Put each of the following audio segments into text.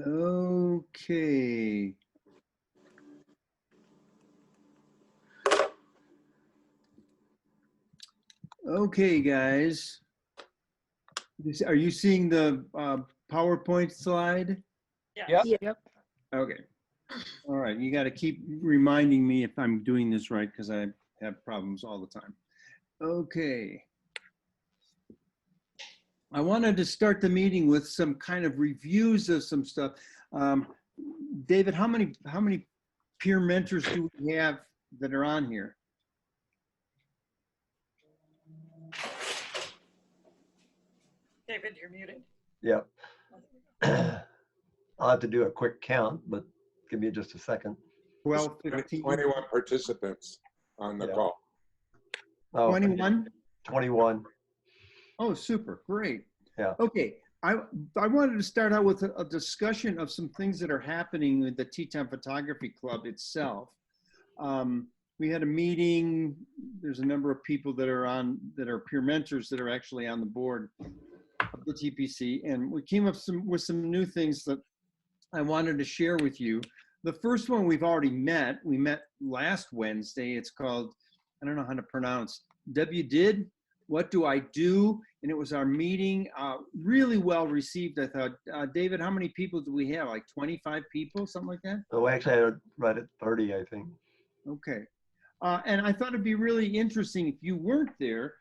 Okay. Okay, guys. Are you seeing the PowerPoint slide? Yep. Yep. Okay. All right. You got to keep reminding me if I'm doing this right because I have problems all the time. Okay. I wanted to start the meeting with some kind of reviews of some stuff. David, how many peer mentors do we have that are on here? David, you're muted. Yep. I'll have to do a quick count, but give me just a second. 12, 15? 21 participants on the Yeah. call. Oh, 21? 21. Oh, super, great. Yeah. Okay, I wanted to start out with a discussion of some things that are happening with the Teton Photography Club itself. We had a meeting. There's a number of people that are peer mentors that are actually on the board of the TPC, and we came up with some new things that I wanted to share with you. The first one we've already met. We met last Wednesday. It's called, I don't know how to pronounce, WDID, What Do I Do? And it was our meeting, really well received, I thought. David, how many people do we have? Like 25 people, something like that? Oh, actually, I read it 30, I think. Okay. And I thought it'd be really interesting if you weren't there,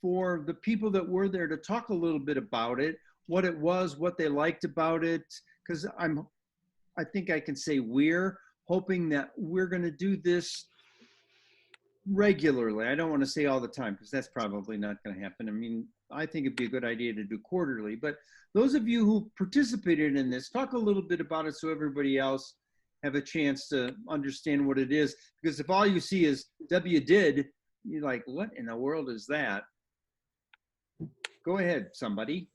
for the people that were there to talk a little bit about it, what it was, what they liked about it, because I think I can say we're hoping that we're going to do this regularly. I don't want to say all the time because that's probably not going to happen. I mean, I think it'd be a good idea to do quarterly, but those of you who participated in this, talk a little bit about it so everybody else have a chance to understand what it is. Because if all you see is WDID, you're like, what in the world is that? Go ahead, somebody.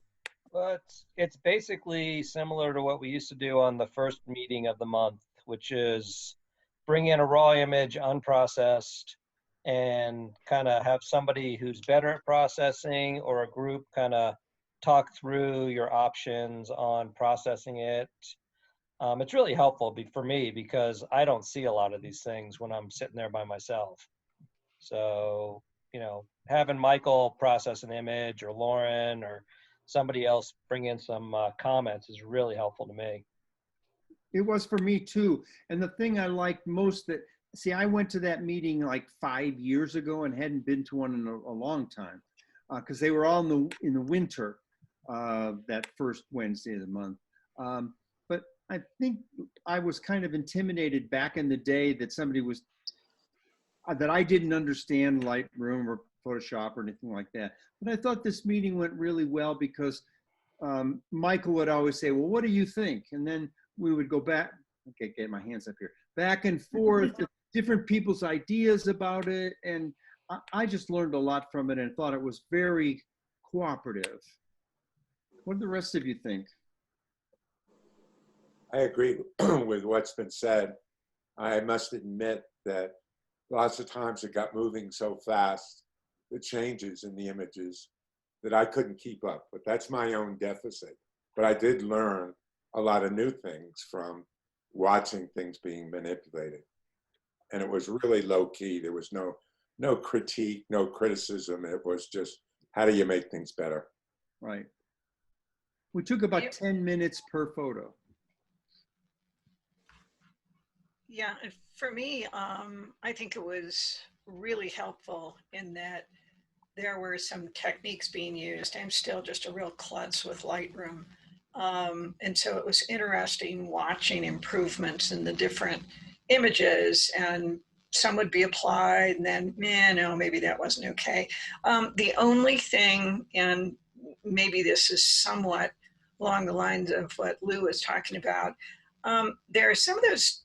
But it's basically similar to what we used to do on the first meeting of the month, which is bring in a raw image, unprocessed, and kind of have somebody who's better at processing or a group kind of talk through your options on processing it. It's really helpful for me because I don't see a lot of these things when I'm sitting there by myself. So, having Michael process an image or Lauren or somebody else bring in some comments is really helpful to me. It was for me too. And the thing I liked most see, I went to that meeting like 5 years ago and hadn't been to one in a long time because they were all in the winter, that first Wednesday of the month. But I think I was kind of intimidated back in the day that somebody was, that I didn't understand Lightroom or Photoshop or anything like that. But I thought this meeting went really well because Michael would always say, well, what do you think? And then we would go back, okay, get my hands up here, back and forth, different people's ideas about it. And I just learned a lot from it and thought it was very cooperative. What do the rest of you think? I agree with what's been said. I must admit that lots of times it got moving so fast, the changes in the images, that I couldn't keep up. But that's my own deficit. But I did learn a lot of new things from watching things being manipulated. And it was really low key. There was no critique, no criticism. It was just, how do you make things better? Right. We took about 10 minutes per photo. Yeah, and for me, I think it was really helpful in that there were some techniques being used. I'm still just a real klutz with Lightroom. And so it was interesting watching improvements in the different images, and some would be applied and then, man, no, maybe that wasn't okay. The only thing, and maybe this is somewhat along the lines of what Lou was talking about, there are some of those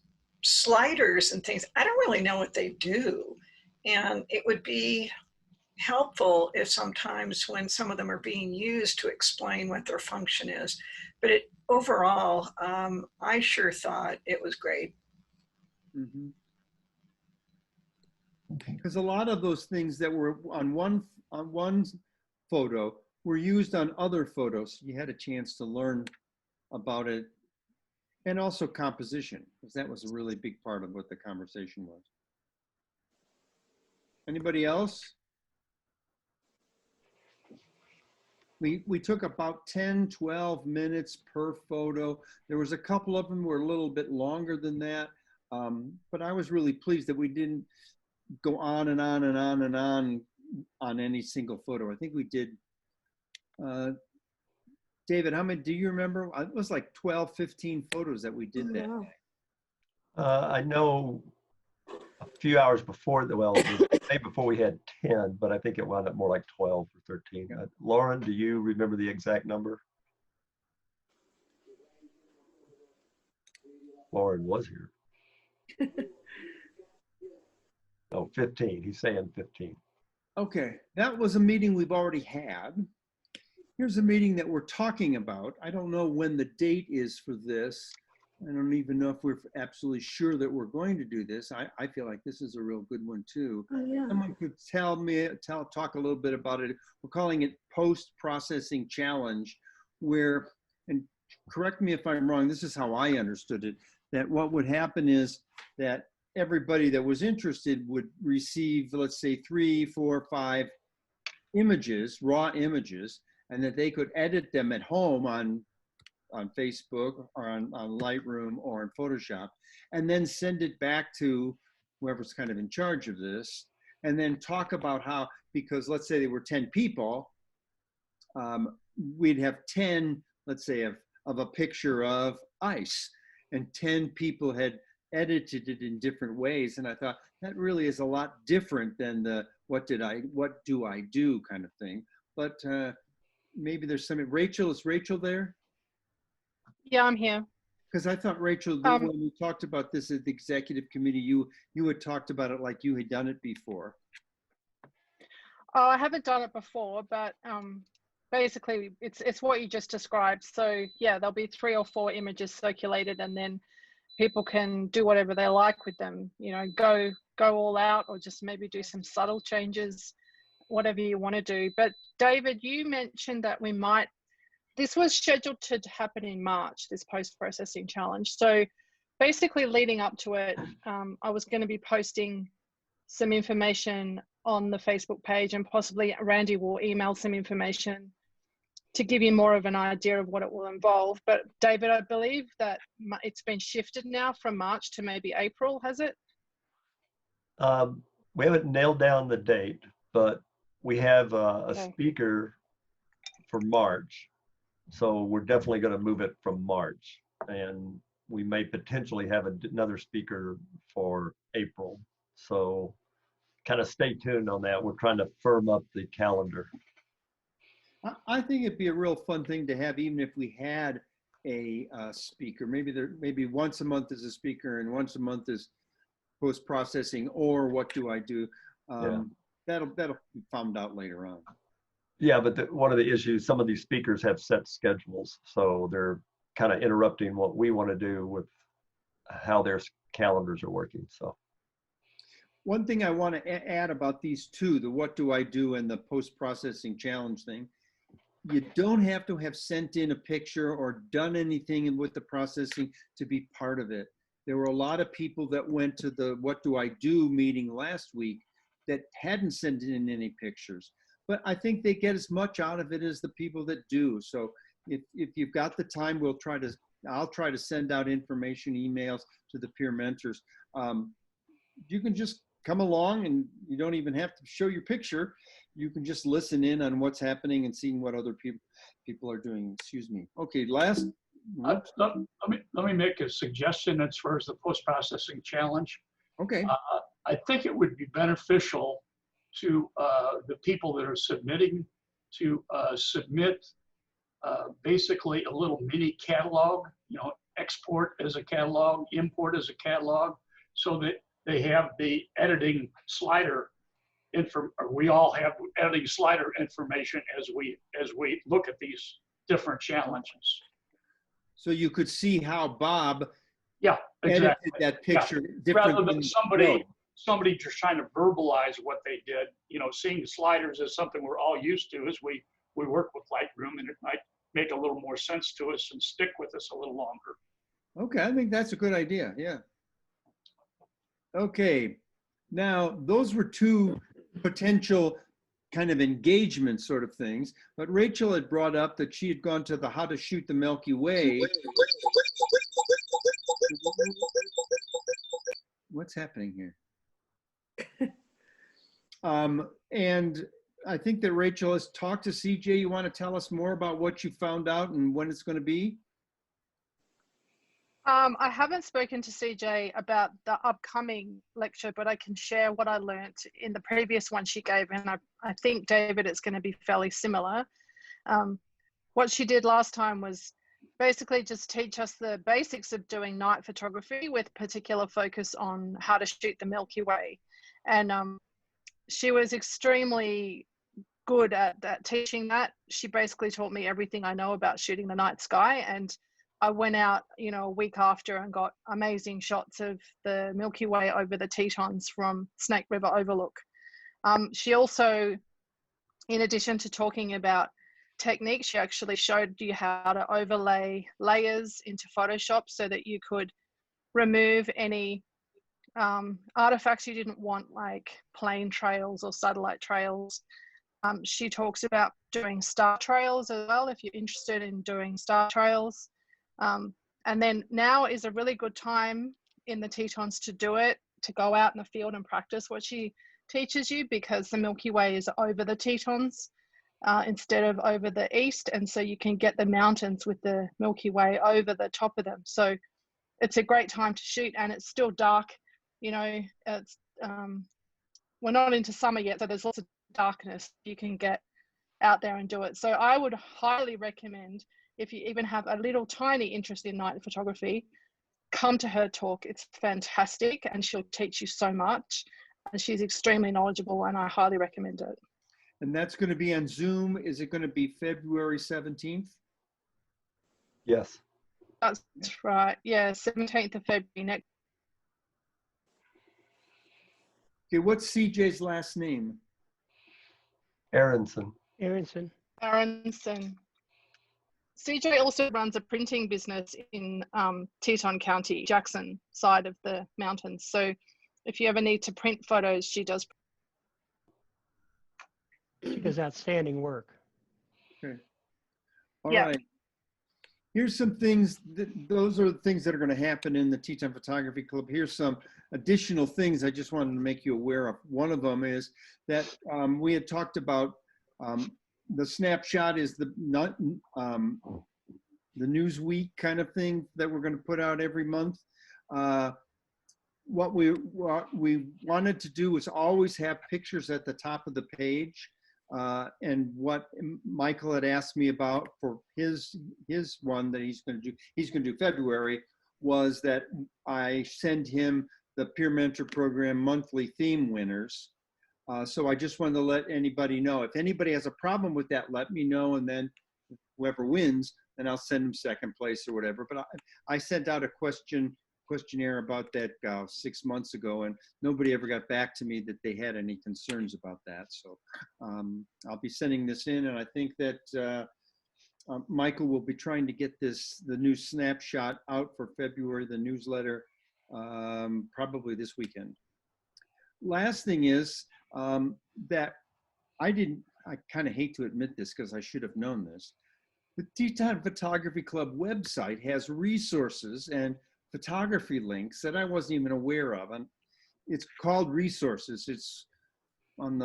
sliders and things, I don't really know what they do. And it would be helpful if sometimes when some of them are being used to explain what their function is. But overall, I sure thought it was great. Mm-hmm. Because a lot of those things that were on one photo were used on other photos. You had a chance to learn about it, and also composition, because that was a really big part of what the conversation was. Anybody else? We took about 10, 12 minutes per photo. There was a couple of them were a little bit longer than that, but I was really pleased that we didn't go on and on and on and on any single photo. I think we did, David, how many, do you remember? It was like 12, 15 photos that we did that day. I know a few hours before, the day before we had 10, but I think it wound up more like 12 or 13. Yeah. Lauren, do you remember the exact number? Lauren was here. Oh, 15. He's saying 15. Okay, that was a meeting we've already had. Here's a meeting that we're talking about. I don't know when the date is for this. I don't even know if we're absolutely sure that we're going to do this. I feel like this is a real good one too. Oh, yeah. Someone could talk a little bit about it. We're calling it post-processing challenge, where, and correct me if I'm wrong, this is how I understood it, that what would happen is that everybody that was interested would receive, let's say 3, 4, 5 images, raw images, and that they could edit them at home on Facebook or on Lightroom or in Photoshop, and then send it back to whoever's kind of in charge of this, and then talk about how, because let's say there were 10 people, we'd have 10, let's say, of a picture of ice, and 10 people had edited it in different ways. And I thought that really is a lot different than the what do I do kind of thing. But maybe there's some, Rachel, is Rachel there? Yeah, I'm here. Because I thought, Rachel, when we talked about this at the executive committee, you had talked about it like you had done it before. Oh, I haven't done it before, but basically it's what you just described. So yeah, there'll be 3 or 4 images circulated, and then people can do whatever they like with them. You know, go all out, or just maybe do some subtle changes, whatever you want to do. But David, you mentioned that this was scheduled to happen in March, this post-processing challenge. So basically leading up to it, I was going to be posting some information on the Facebook page, and possibly Randy will email some information to give you more of an idea of what it will involve. But David, I believe that it's been shifted now from March to maybe April, has it? We haven't nailed down the date, but we have a Okay. speaker for March. So we're definitely going to move it from March, and we may potentially have another speaker for April. So kind of stay tuned on that. We're trying to firm up the calendar. I think it'd be a real fun thing to have, even if we had a speaker. Maybe once a month is a speaker and once a month is post-processing, or what do I do? That'll be found out later on. Yeah, but one of the issues, some of these speakers have set schedules, so they're kind of interrupting what we want to do with how their calendars are working. So one thing I want to add about these two, the what do I do and the post-processing challenge thing, you don't have to have sent in a picture or done anything with the processing to be part of it. There were a lot of people that went to the what do I do meeting last week that hadn't sent in any pictures. But I think they get as much out of it as the people that do. So if you've got the time, I'll try to send out information, emails to the peer mentors. You can just come along, and you don't even have to show your picture. You can just listen in on what's happening and seeing what other people are doing. Excuse me. Okay, last. Let me make a suggestion as far as the post-processing challenge. Okay. I think it would be beneficial to the people that are submitting to submit basically a little mini catalog, export as a catalog, import as a catalog, so that they have the editing slider we all have editing slider information as we look at these different challenges. So you could see how Bob exactly. edited that picture different rather than somebody just trying to verbalize what they did. Seeing the sliders is something we're all used to as we work with Lightroom, and it might make a little more sense to us and stick with us a little longer. Okay, I think that's a good idea. Yeah. Okay. Now, those were two potential kind of engagement sort of things, but Rachel had brought up that she had gone to the How to Shoot the Milky Way. What's happening here? And I think that Rachel has talked to CJ. You want to tell us more about what you found out and when it's going to be? I haven't spoken to CJ about the upcoming lecture, but I can share what I learnt in the previous one she gave. And I think, David, it's going to be fairly similar. What she did last time was basically just teach us the basics of doing night photography with particular focus on how to shoot the Milky Way. And she was extremely good at teaching that. She basically taught me everything I know about shooting the night sky. And I went out, you know, a week after and got amazing shots of the Milky Way over the Tetons from Snake River Overlook. She also, in addition to talking about techniques, she actually showed you how to overlay layers into Photoshop so that you could remove any artifacts you didn't want, like plane trails or satellite trails. She talks about doing star trails as well, if you're interested in doing star trails. And then now is a really good time in the Tetons to do it, to go out in the field and practice what she teaches you, because the Milky Way is over the Tetons instead of over the east. And so you can get the mountains with the Milky Way over the top of them. So it's a great time to shoot, and it's still dark. You know, it's we're not into summer yet, so there's lots of darkness. You can get out there and do it. So I would highly recommend, if you even have a little tiny interest in night photography, come to her talk. It's fantastic, and she'll teach you so much. And she's extremely knowledgeable, and I highly recommend it. And that's going to be on Zoom. Is it going to be February 17th? Yes. That's right. Yeah, 17th of February next. Okay, what's CJ's last name? Aronson. Aronson. Aronson. CJ also runs a printing business in Teton County, Jackson side of the mountains. So if you ever need to print photos, she does. She does outstanding work. Okay. All right. Here's some things, those are the things that are going to happen in the Teton Photography Club. Here's some additional things I just wanted to make you aware of. One of them is that we had talked about the snapshot is the Newsweek kind of thing that we're going to put out every month. What we wanted to do was always have pictures at the top of the page. And what Michael had asked me about for his one that he's going to do February, was that I send him the Peer Mentor Program monthly theme winners. So I just wanted to let anybody know. If anybody has a problem with that, let me know, and then whoever wins, then I'll send them second place or whatever. But I sent out a questionnaire about that 6 months ago, and nobody ever got back to me that they had any concerns about that. So I'll be sending this in, and I think that Michael will be trying to get the new snapshot out for February, the newsletter, probably this weekend. Last thing is that I kind of hate to admit this because I should have known this. The Teton Photography Club website has resources and photography links that I wasn't even aware of. And it's called resources. It's on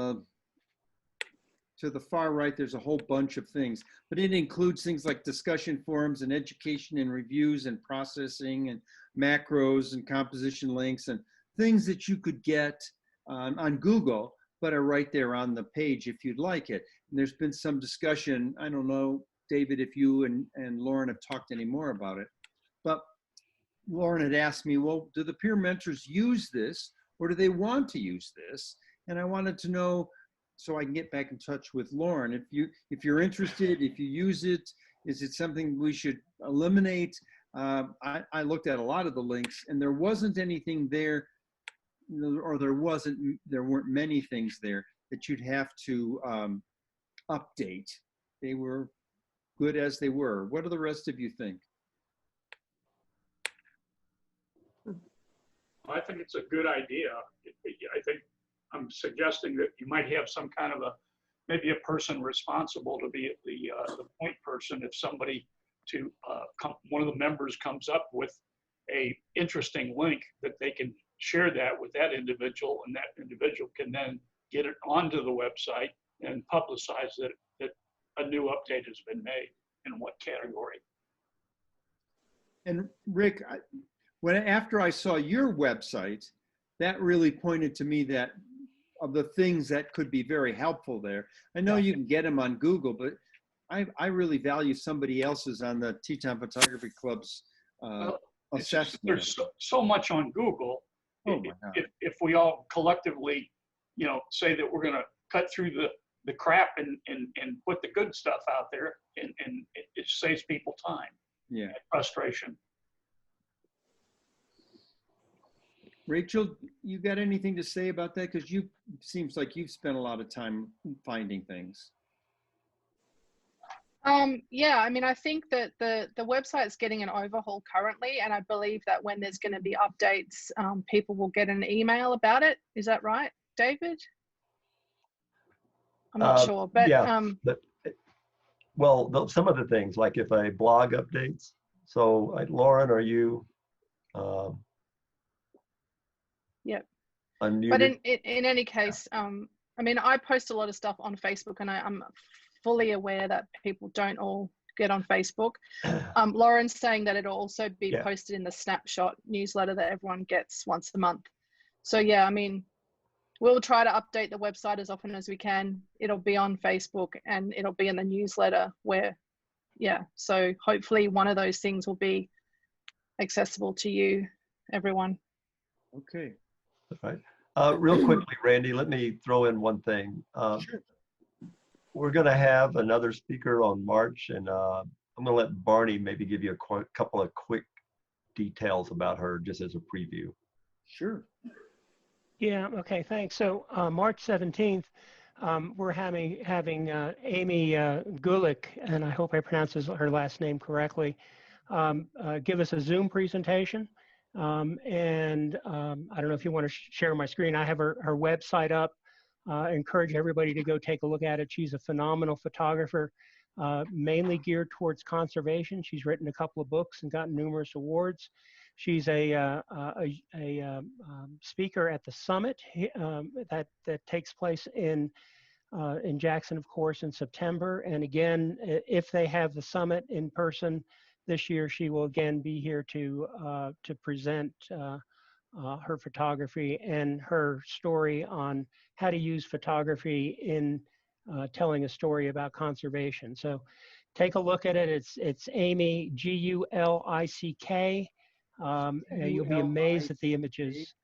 to the far right, there's a whole bunch of things, but it includes things like discussion forums and education and reviews and processing and macros and composition links and things that you could get on Google, but are right there on the page if you'd like it. And there's been some discussion. I don't know, David, if you and Lauren have talked any more about it, but Lauren had asked me, well, do the peer mentors use this, or do they want to use this? And I wanted to know, so I can get back in touch with Lauren. If you're interested, if you use it, is it something we should eliminate? I looked at a lot of the links, and there wasn't anything there, or there weren't many things there that you'd have to update. They were good as they were. What do the rest of you think? I think it's a good idea. I think I'm suggesting that you might have some kind of maybe a person responsible to be the point person if somebody one of the members comes up with a interesting link that they can share that with that individual, and that individual can then get it onto the website and publicize that a new update has been made in what category. And Rick, after I saw your website, that really pointed to me that of the things that could be very helpful there. I know you can get them on Google, but I really value somebody else's on the Teton Photography Club's assessment. There's so much on Google. Oh my God. If we all collectively, say that we're going to cut through the crap and put the good stuff out there, and it saves people time. Yeah. And frustration. Rachel, you got anything to say about that? Because seems like you've spent a lot of time finding things. Yeah, I mean, I think that the website's getting an overhaul currently, and I believe that when there's going to be updates, people will get an email about it. Is that right, David? I'm not sure, but yeah, well, some of the things, like if a blog updates. So, Lauren, are you? Yep. Unmuted? But in any case, I mean, I post a lot of stuff on Facebook, and I'm fully aware that people don't all get on Facebook. Lauren's saying that it'll also be posted in the snapshot newsletter that everyone gets once a month. So yeah, I mean, we'll try to update the website as often as we can. It'll be on Facebook and it'll be in the newsletter so hopefully one of those things will be accessible to you, everyone. Okay. All right. Real quickly, Randy, let me throw in one thing. Sure. We're going to have another speaker on March, and I'm going to let Barney maybe give you a couple of quick details about her just as a preview. Sure. Yeah, okay, thanks. So March 17th, we're having Amy Gulick, and I hope I pronounce her last name correctly, give us a Zoom presentation. I don't know if you want to share my screen. I have her website up. Encourage everybody to go take a look at it. She's a phenomenal photographer, mainly geared towards conservation. She's written a couple of books and gotten numerous awards. She's a speaker at the summit that takes place in Jackson, of course, in September. And again, if they have the summit in person this year, she will again be here to present her photography and her story on how to use photography in telling a story about conservation. So take a look at it. It's Amy, Gulick. You'll be amazed at the images.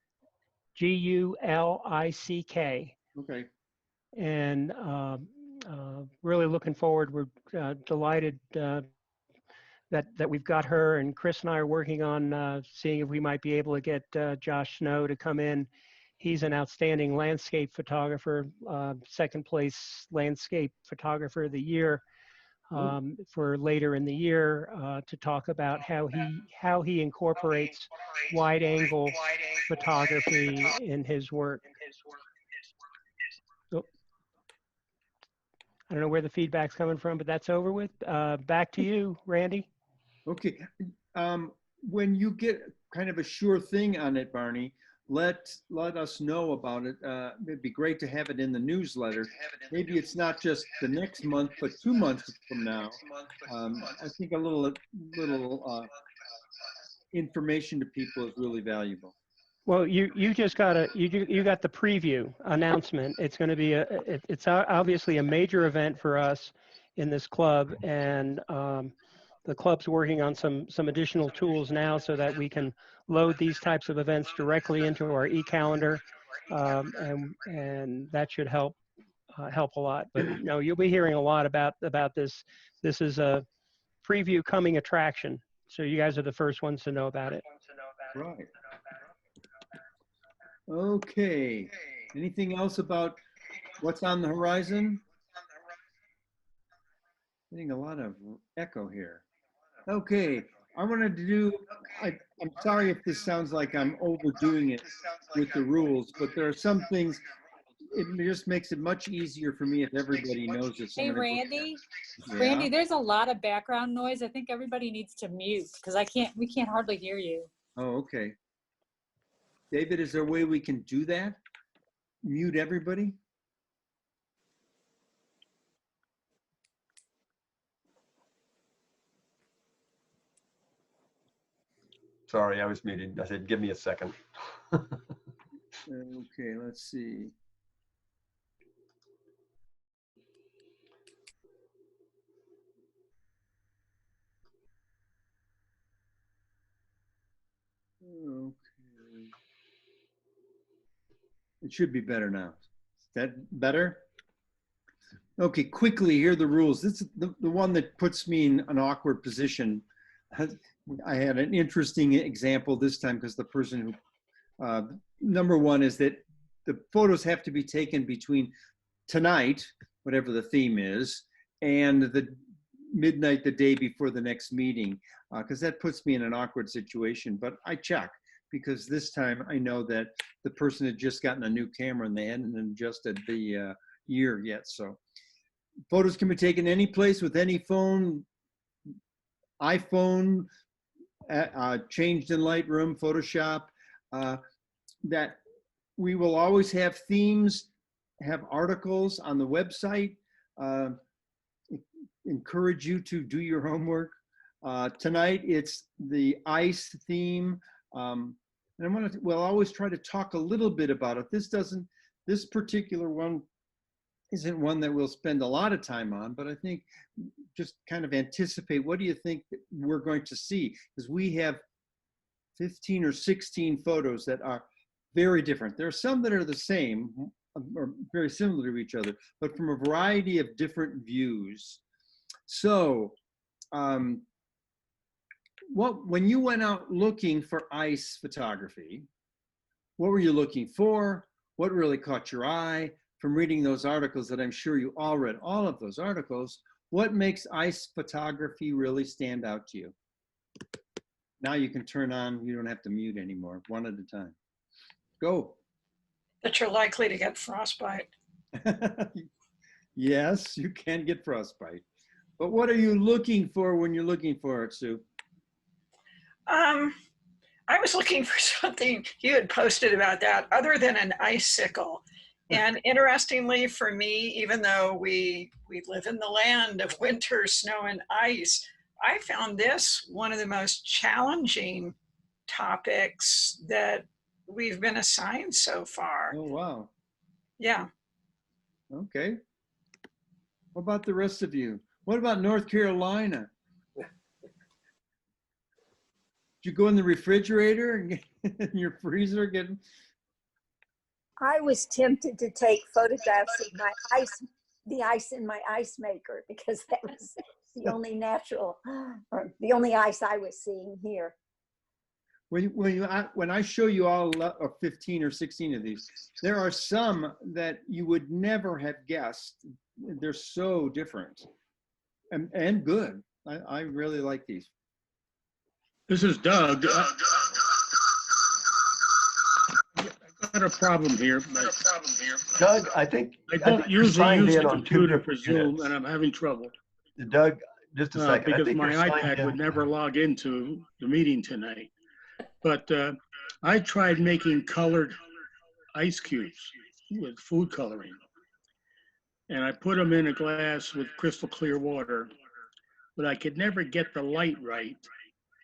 Gulick. Okay. And really looking forward. We're delighted that we've got her, and Chris and I are working on seeing if we might be able to get Josh Snow to come in. He's an outstanding landscape photographer, second place landscape photographer of the year for later in the year to talk about how he incorporates wide angle photography in his work. Oh. I don't know where the feedback's coming from, but that's over with. Back to you, Randy. Okay. When you get kind of a sure thing on it, Barney, let us know about it. It'd be great to have it in the newsletter. Maybe it's not just the next month, but 2 months from now. I think a little information to people is really valuable. Well, you just got you got the preview announcement. It's going to be it's obviously a major event for us in this club, and the club's working on some additional tools now so that we can load these types of events directly into our e-calendar, and that should help a lot. But no, you'll be hearing a lot about this. This is a preview coming attraction, so you guys are the first ones to know about it. Right. Okay. Anything else about what's on the horizon? Getting a lot of echo here. Okay, I wanted to do, I'm sorry if this sounds like I'm overdoing it with the rules, but there are some things, it just makes it much easier for me if everybody knows this. Hey, Randy. Yeah. Randy, there's a lot of background noise. I think everybody needs to mute because we can't hardly hear you. Oh, okay. David, is there a way we can do that? Mute everybody? Sorry, I was muted. I said, give me a second. Okay, let's see. Okay. It should be better now. Is that better? Okay, quickly, here are the rules. This is the one that puts me in an awkward position. I had an interesting example this time because the person who, number one is that the photos have to be taken between tonight, whatever the theme is, and the midnight the day before the next meeting, because that puts me in an awkward situation. But I check because this time I know that the person had just gotten a new camera and they hadn't adjusted the year yet. So photos can be taken any place with any phone, iPhone, changed in Lightroom, Photoshop. That we will always have themes, have articles on the website. Encourage you to do your homework. Tonight it's the ice theme. And we'll always try to talk a little bit about it. This particular one isn't one that we'll spend a lot of time on, but I think just kind of anticipate, what do you think that we're going to see? Because we have 15 or 16 photos that are very different. There are some that are the same or very similar to each other, but from a variety of different views. So when you went out looking for ice photography, what were you looking for? What really caught your eye? From reading those articles that I'm sure you all read, all of those articles, what makes ice photography really stand out to you? Now you can turn on, you don't have to mute anymore, one at a time. Go. That you're likely to get frostbite. Yes, you can get frostbite. But what are you looking for when you're looking for it, Sue? I was looking for something you had posted about that other than an icicle. And interestingly for me, even though we live in the land of winter, snow, and ice, I found this one of the most challenging topics that we've been assigned so far. Oh, wow. Yeah. Okay. What about the rest of you? What about North Carolina? Did you go in the refrigerator and get in your freezer? I was tempted to take photographs of my the ice in my ice maker, because that was the only natural, or the only ice I was seeing here. When I show you all 15 or 16 of these, there are some that you would never have guessed. They're so different and good. I really like these. This is Doug. I got a problem here. Doug, I think I don't usually use the on computer for Zoom, and I'm having trouble. Doug, just a second. Because my iPad would never log into the meeting tonight. But I tried making colored ice cubes with food coloring. And I put them in a glass with crystal clear water, but I could never get the light right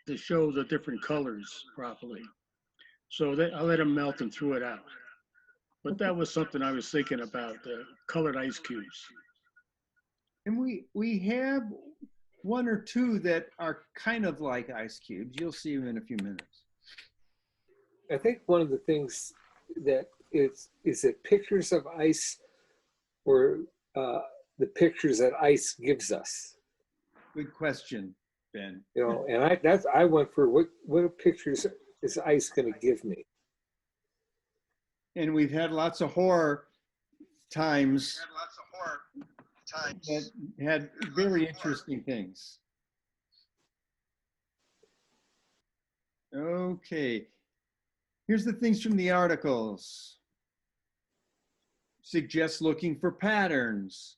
to show the different colors properly. So I let them melt and threw it out. But that was something I was thinking about, the colored ice cubes. And we have one or two that are kind of like ice cubes. You'll see them in a few minutes. I think one of the things that is it pictures of ice, or the pictures that ice gives us. Good question, Ben. You know, and I went for what pictures is ice going to give me? And we've had lots of horror times that had very interesting things. Okay, here's the things from the articles. Suggests looking for patterns.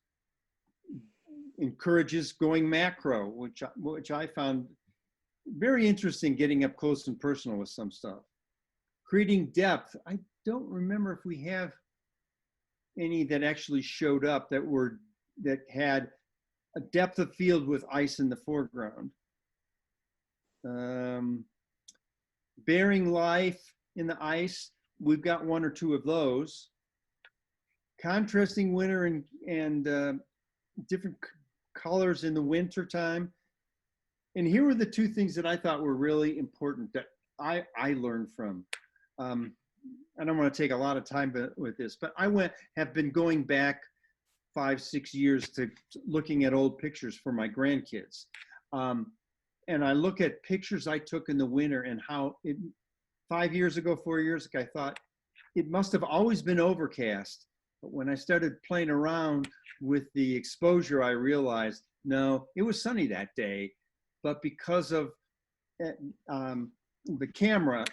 Encourages going macro, which I found very interesting, getting up close and personal with some stuff. Creating depth. I don't remember if we have any that actually showed up that had a depth of field with ice in the foreground. Bearing life in the ice, we've got one or two of those. Contrasting winter and different colors in the winter time. And here were the two things that I thought were really important that I learned from. I don't want to take a lot of time with this, but have been going back 5-6 years to looking at old pictures for my grandkids. And I look at pictures I took in the winter and how 5 years ago, 4 years ago, I thought it must have always been overcast. But when I started playing around with the exposure, I realized, no, it was sunny that day. But because of the camera,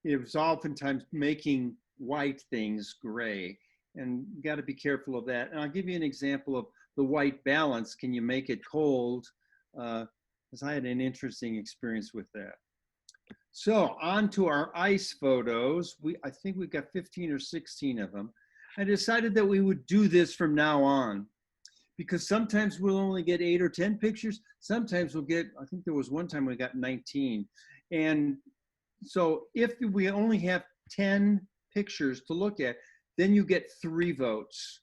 it was oftentimes making white things gray. And you got to be careful of that. And I'll give you an example of the white balance. Can you make it cold? Because I had an interesting experience with that. So on to our ice photos. I think we've got 15 or 16 of them. I decided that we would do this from now on, because sometimes we'll only get 8 or 10 pictures. Sometimes we'll get, I think there was one time we got 19. And so if we only have 10 pictures to look at, then you get 3 votes.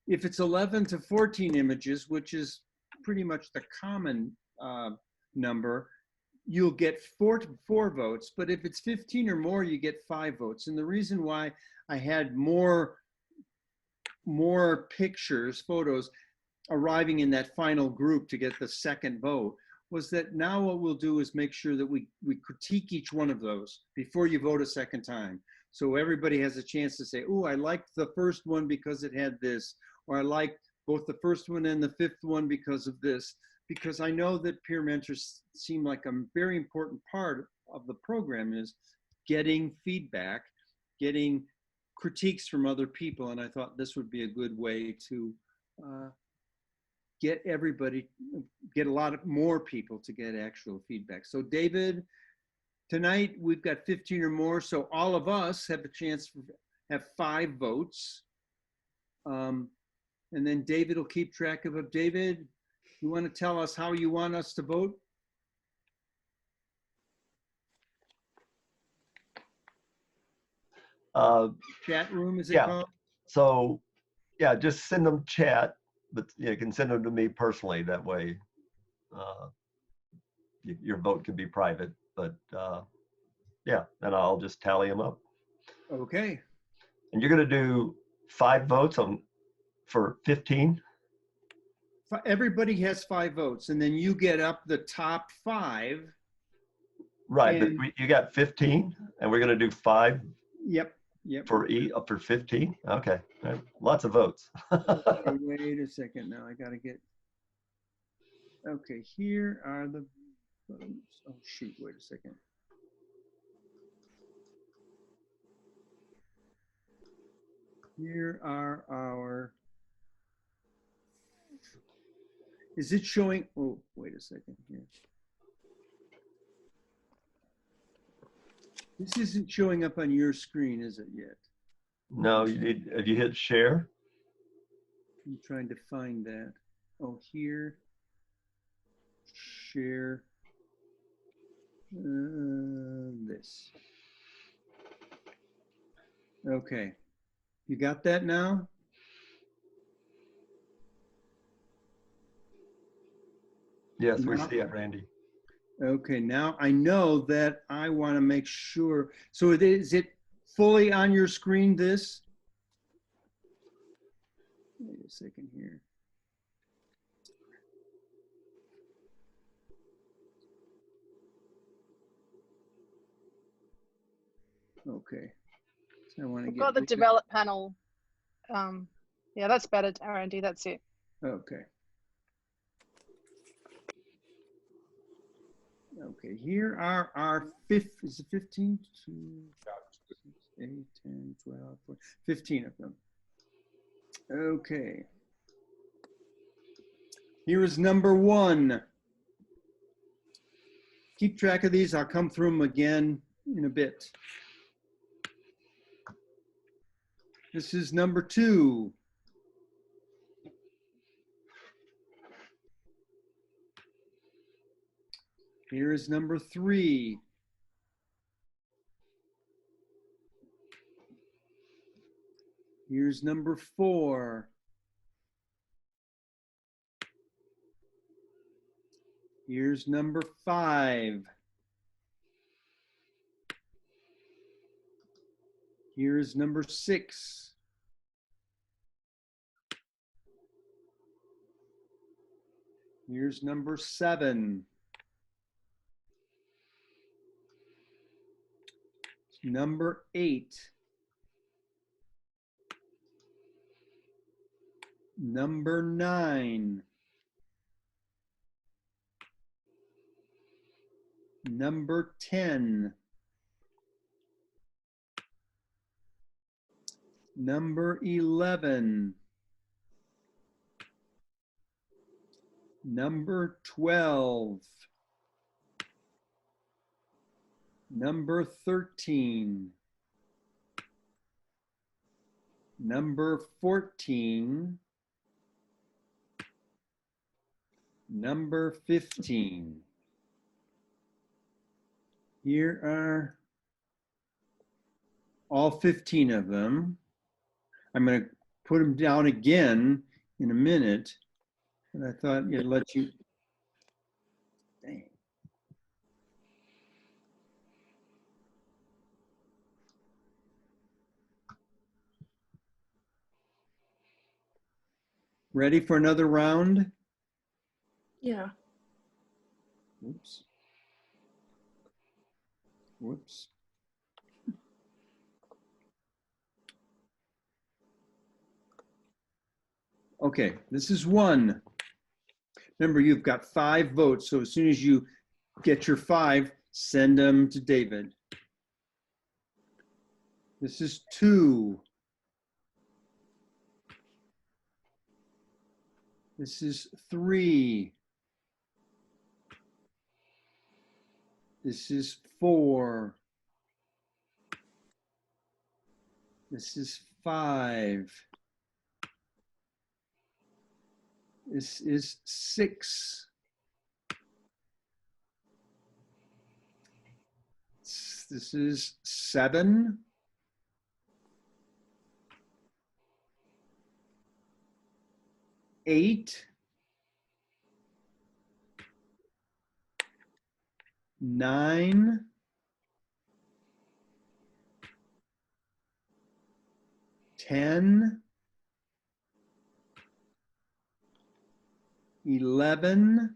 If it's 11 to 14 images, which is pretty much the common number, you'll get four votes. But if it's 15 or more, you get 5 votes. And the reason why I had more pictures, photos, arriving in that final group to get the second vote was that now what we'll do is make sure that we critique each one of those before you vote a second time. So everybody has a chance to say, oh, I liked the first one because it had this, or I liked both the first one and the 5th one because of this, because I know that peer mentors seem like a very important part of the program is getting feedback, getting critiques from other people. And I thought this would be a good way to get a lot more people to get actual feedback. So David, tonight we've got 15 or more, so all of us have a chance to have 5 votes. And then David will keep track of it. David, you want to tell us how you want us to vote? Chat room, is it called? So yeah, just send them chat, but you can send them to me personally. That way your vote can be private, but yeah, and I'll just tally them up. Okay. And you're going to do 5 votes for 15? Everybody has 5 votes, and then you get up the top 5. Right, but you got 15, and we're going to do 5. Yep. For 15. Okay, right. Lots of votes. Okay, wait a second. Now I got to get. Okay, here are the. Oh shoot! Wait a second. Here are our. Is it showing? Oh, wait a second here. This isn't showing up on your screen, is it yet? No, have you hit share? I'm trying to find that. Oh, here. Share. This. Okay. You got that now? Yes, we see it, Randy. Okay, now I know that I want to make sure. So is it fully on your screen, this? Wait a second here. Okay. So I want to We've got the develop panel. Yeah, that's better, Randy. That's it. Okay. Okay, here are our is it 15? 2, 6, 8, 10, 12, 14, 15 of them. Okay. Here is number 1. Keep track of these. I'll come through them again in a bit. This is number 2. Here is number 3. Here's number 4. Here's number 5. Here's number 6. Here's number 7. Number 8. Number 9. Number 10. Number 11. Number 12. Number 13. Number 14. Number 15. Here are all 15 of them. I'm going to put them down again in a minute, but I thought it'd let you. Dang. Ready for another round? Yeah. Oops. Whoops. Okay, this is 1. Remember, you've got 5 votes, so as soon as you get your 5, send them to David. This is 2. This is 3. This is 4. This is 5. This is 6. This is 7. Eight. 9. 10. 11.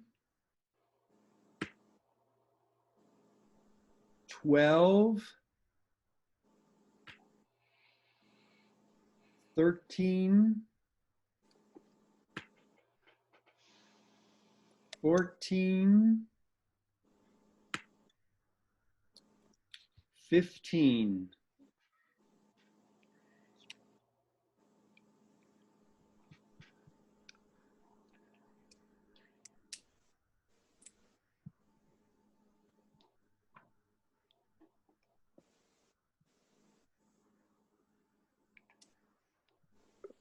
12. 13. 14. 15.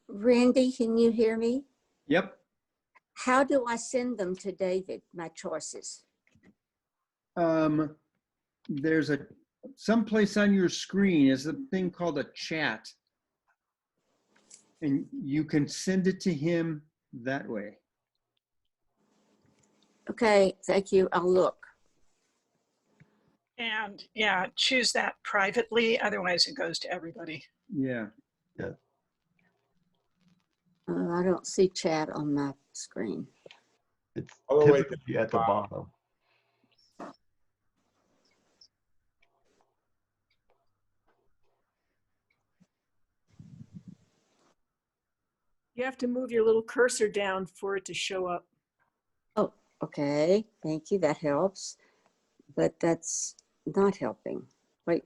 Randy, can you hear me? Yep. How do I send them to David, my choices? There's someplace on your screen is a thing called a chat, and you can send it to him that way. Okay, thank you. I'll look. And yeah, choose that privately. Otherwise it goes to everybody. Yeah. I don't see chat on my screen. It's All the way to typically at the bottom. You have to move your little cursor down for it to show up. Oh, okay. Thank you. That helps. But that's not helping. Wait.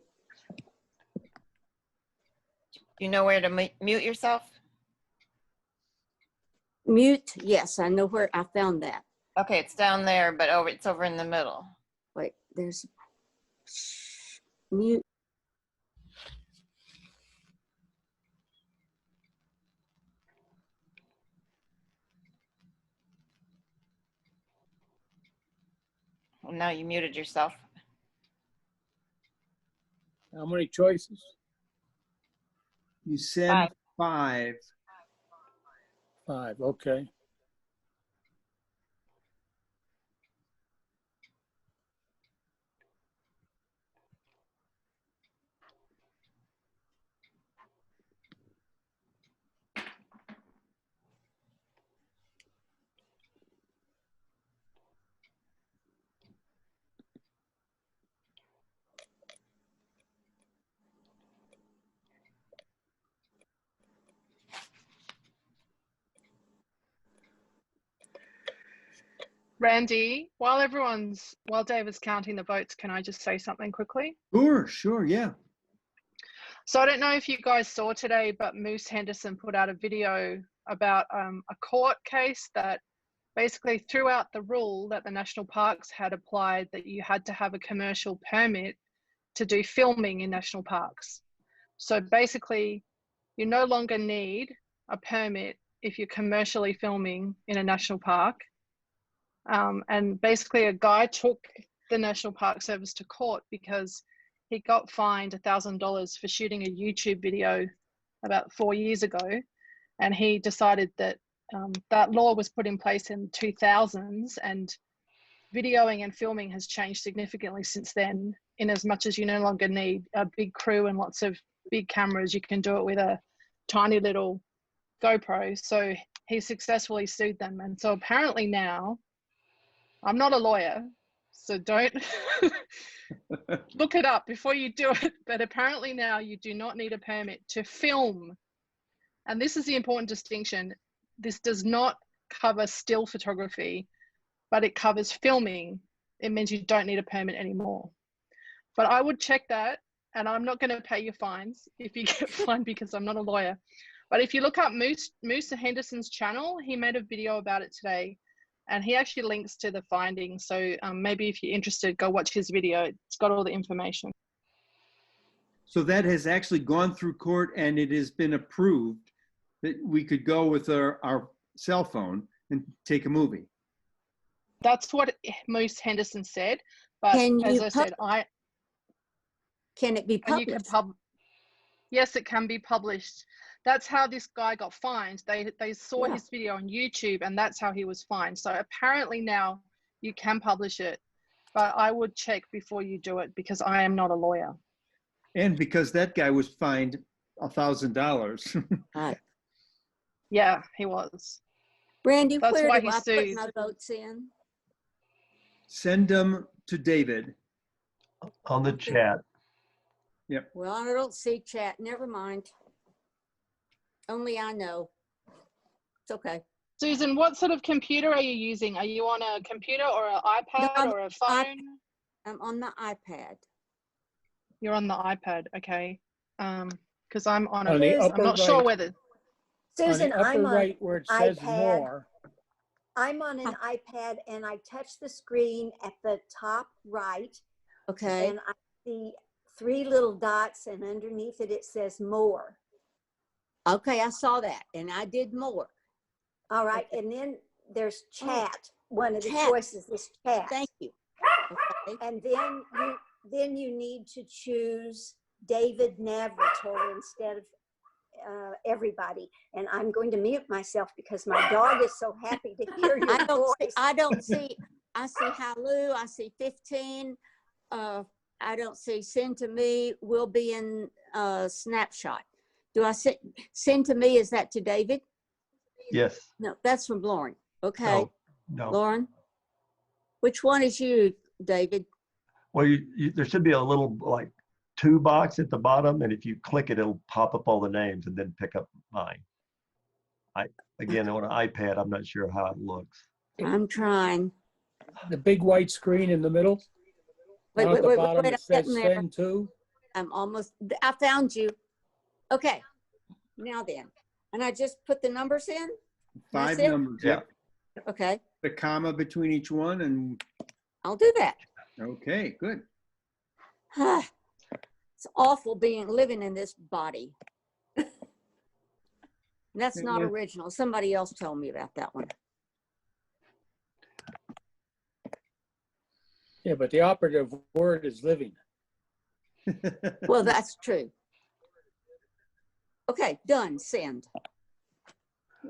You know where to mute yourself? Mute. Yes, I know where I found that. Okay, it's down there, but it's over in the middle. Wait, there's mute. Well, now you muted yourself. How many choices? You said 5. 5, okay. Randy, while David's counting the votes, can I just say something quickly? Sure, yeah. So I don't know if you guys saw today, but Moose Henderson put out a video about a court case that basically threw out the rule that the national parks had applied that you had to have a commercial permit to do filming in national parks. So basically, you no longer need a permit if you're commercially filming in a national park. And basically a guy took the National Park Service to court because he got fined $1,000 for shooting a YouTube video about 4 years ago. And he decided that that law was put in place in 2000s, and videoing and filming has changed significantly since then, in as much as you no longer need a big crew and lots of big cameras. You can do it with a tiny little GoPro. So he successfully sued them. And so apparently now, I'm not a lawyer, so don't look it up before you do it. But apparently now you do not need a permit to film. And this is the important distinction. This does not cover still photography, but it covers filming. It means you don't need a permit anymore. But I would check that, and I'm not going to pay you fines if you get fined because I'm not a lawyer. But if you look up Moose Henderson's channel, he made a video about it today. And he actually links to the findings. So maybe if you're interested, go watch his video. It's got all the information. So that has actually gone through court, and it has been approved that we could go with our cell phone and take a movie. That's what Moose Henderson said. But as I said, can it be published? Yes, it can be published. That's how this guy got fined. They saw his video on YouTube, and that's how he was fined. So apparently now you can publish it, but I would check before you do it because I am not a lawyer. And because that guy was fined $1,000. Yeah, he was. Randy, that's where why do he I sued. put my votes in? Send them to David. On the chat. Yep. Well, I don't see chat. Never mind. Only I know. It's okay. Susan, what sort of computer are you using? Are you on a computer or an iPad or a phone? I'm on the iPad. You're on the iPad, okay. Because I'm on a, I'm not sure whether. Susan, I'm on right where it says iPad. more. I'm on an iPad and I touch the screen at the top right. Okay. And I see 3 little dots, and underneath it says more. Okay, I saw that, and I did more. All right, and then there's chat. One of the choices is chat. Thank you. Okay. And then you need to choose David Navratil instead of everybody. And I'm going to mute myself because my dog is so happy to hear your voice. I see Halu, I see 15. I don't see send to me, will be in snapshot. Do I send to me, is that to David? Yes. No, that's from Lauren. Okay. No. Lauren, which one is you, David? Well, there should be a little like 2 box at the bottom, and if you click it, it'll pop up all the names and then pick up mine. Again, on an iPad, I'm not sure how it looks. I'm trying. The big white screen in the middle. Wait, Down at wait, the wait, bottom, wait, it I'm says getting there. send to. I'm almost, I found you. Okay, now then. And I just put the numbers in? 5 That's it? numbers. Yeah. Yep. Okay, The comma between each one, and I'll do that. okay, good. It's awful living in this body. That's not Yeah. original. Somebody else told me about that one. Yeah, but the operative word is living. Well, that's true. Okay, done, send.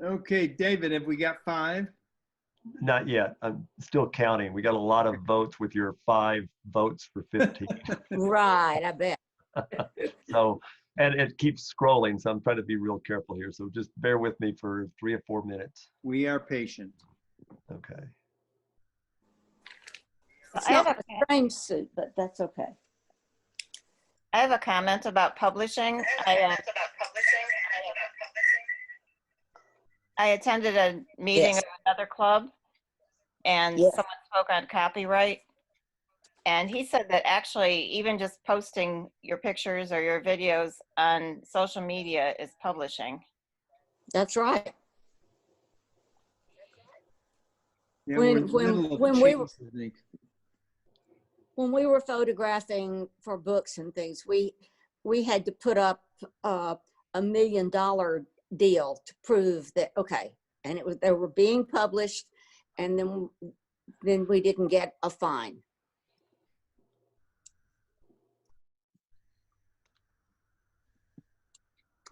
Okay, David, have we got 5? Not yet. I'm still counting. We got a lot of votes with your 5 votes for 15. Right, I bet. So, and it keeps scrolling, so I'm trying to be real careful here. So just bear with me for 3 or 4 minutes. We are patient. Okay. It's I have not a- a strange suit, but that's okay. I have a comment about publishing. I attended a meeting Yes. of another club, and Yes. someone spoke on copyright. And he said that actually even just posting your pictures or your videos on social media is publishing. That's right. Yeah, When- we're in the when- middle of when a we change, were- I think. When we were photographing for books and things, we had to put up $1 million deal to prove that, okay, and they were being published, and then we didn't get a fine.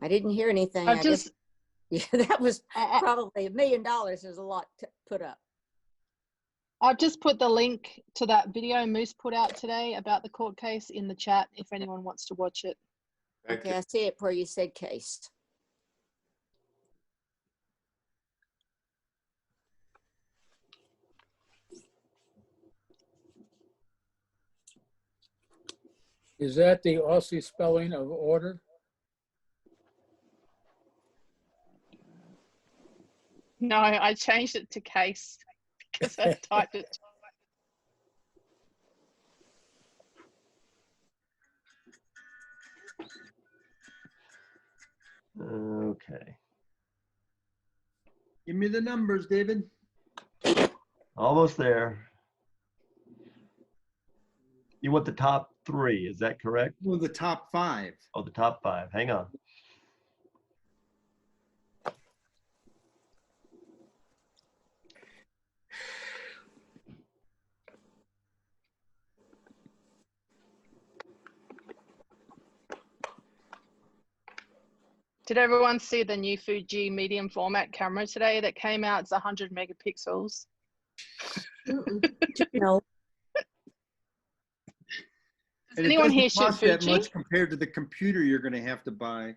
I didn't hear anything. I I just, guess, yeah, that was I, probably $1 million is a lot to put up. I've just put the link to that video Moose put out today about the court case in the chat if anyone wants to watch it. Thank Okay, you. I see it where you said case. Is that the Aussie spelling of order? No, I changed it to case because I typed it. Okay. Give me the numbers, David. Almost there. You want the top 3, is that correct? Well, the top 5. Oh, the top 5. Hang on. Did everyone see the new Fuji medium format camera today that came out? It's 100 megapixels. No. Does And it anyone doesn't here shoot cost that Fuji? much compared to the computer you're going to have to buy.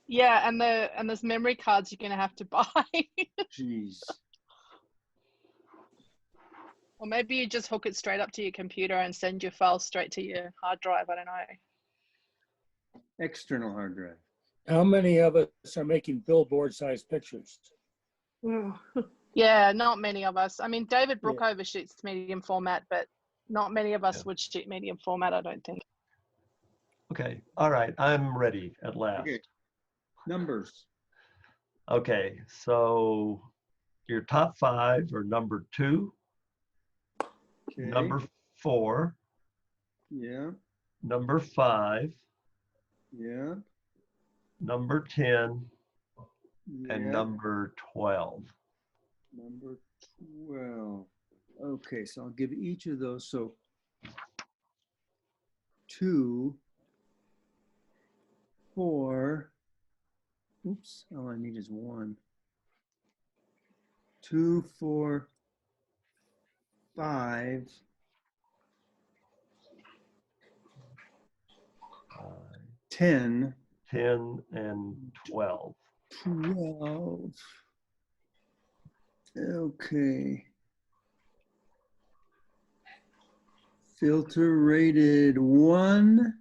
Yeah, and there's memory cards you're going to have to buy. Jeez. Or maybe you just hook it straight up to your computer and send your files straight to your hard drive. I don't know. External hard drive. How many of us are making billboard-sized pictures? Wow. Yeah, not many of us. I mean, David Yeah. Brookover shoots medium format, but not many of us Yeah. would shoot medium format, I don't think. Okay. All right. I'm ready at last. Okay. Numbers. Okay. So your top 5 are number 2, Okay. number 4, Yeah. number 5, Yeah. number 10, Yeah. and number 12. Number 12. Okay, so I'll give each of those. So 2, 4. Oops, all I need is 1. 2, 4, 5. 10. 10 and 12. 12. Okay. Filter rated 1.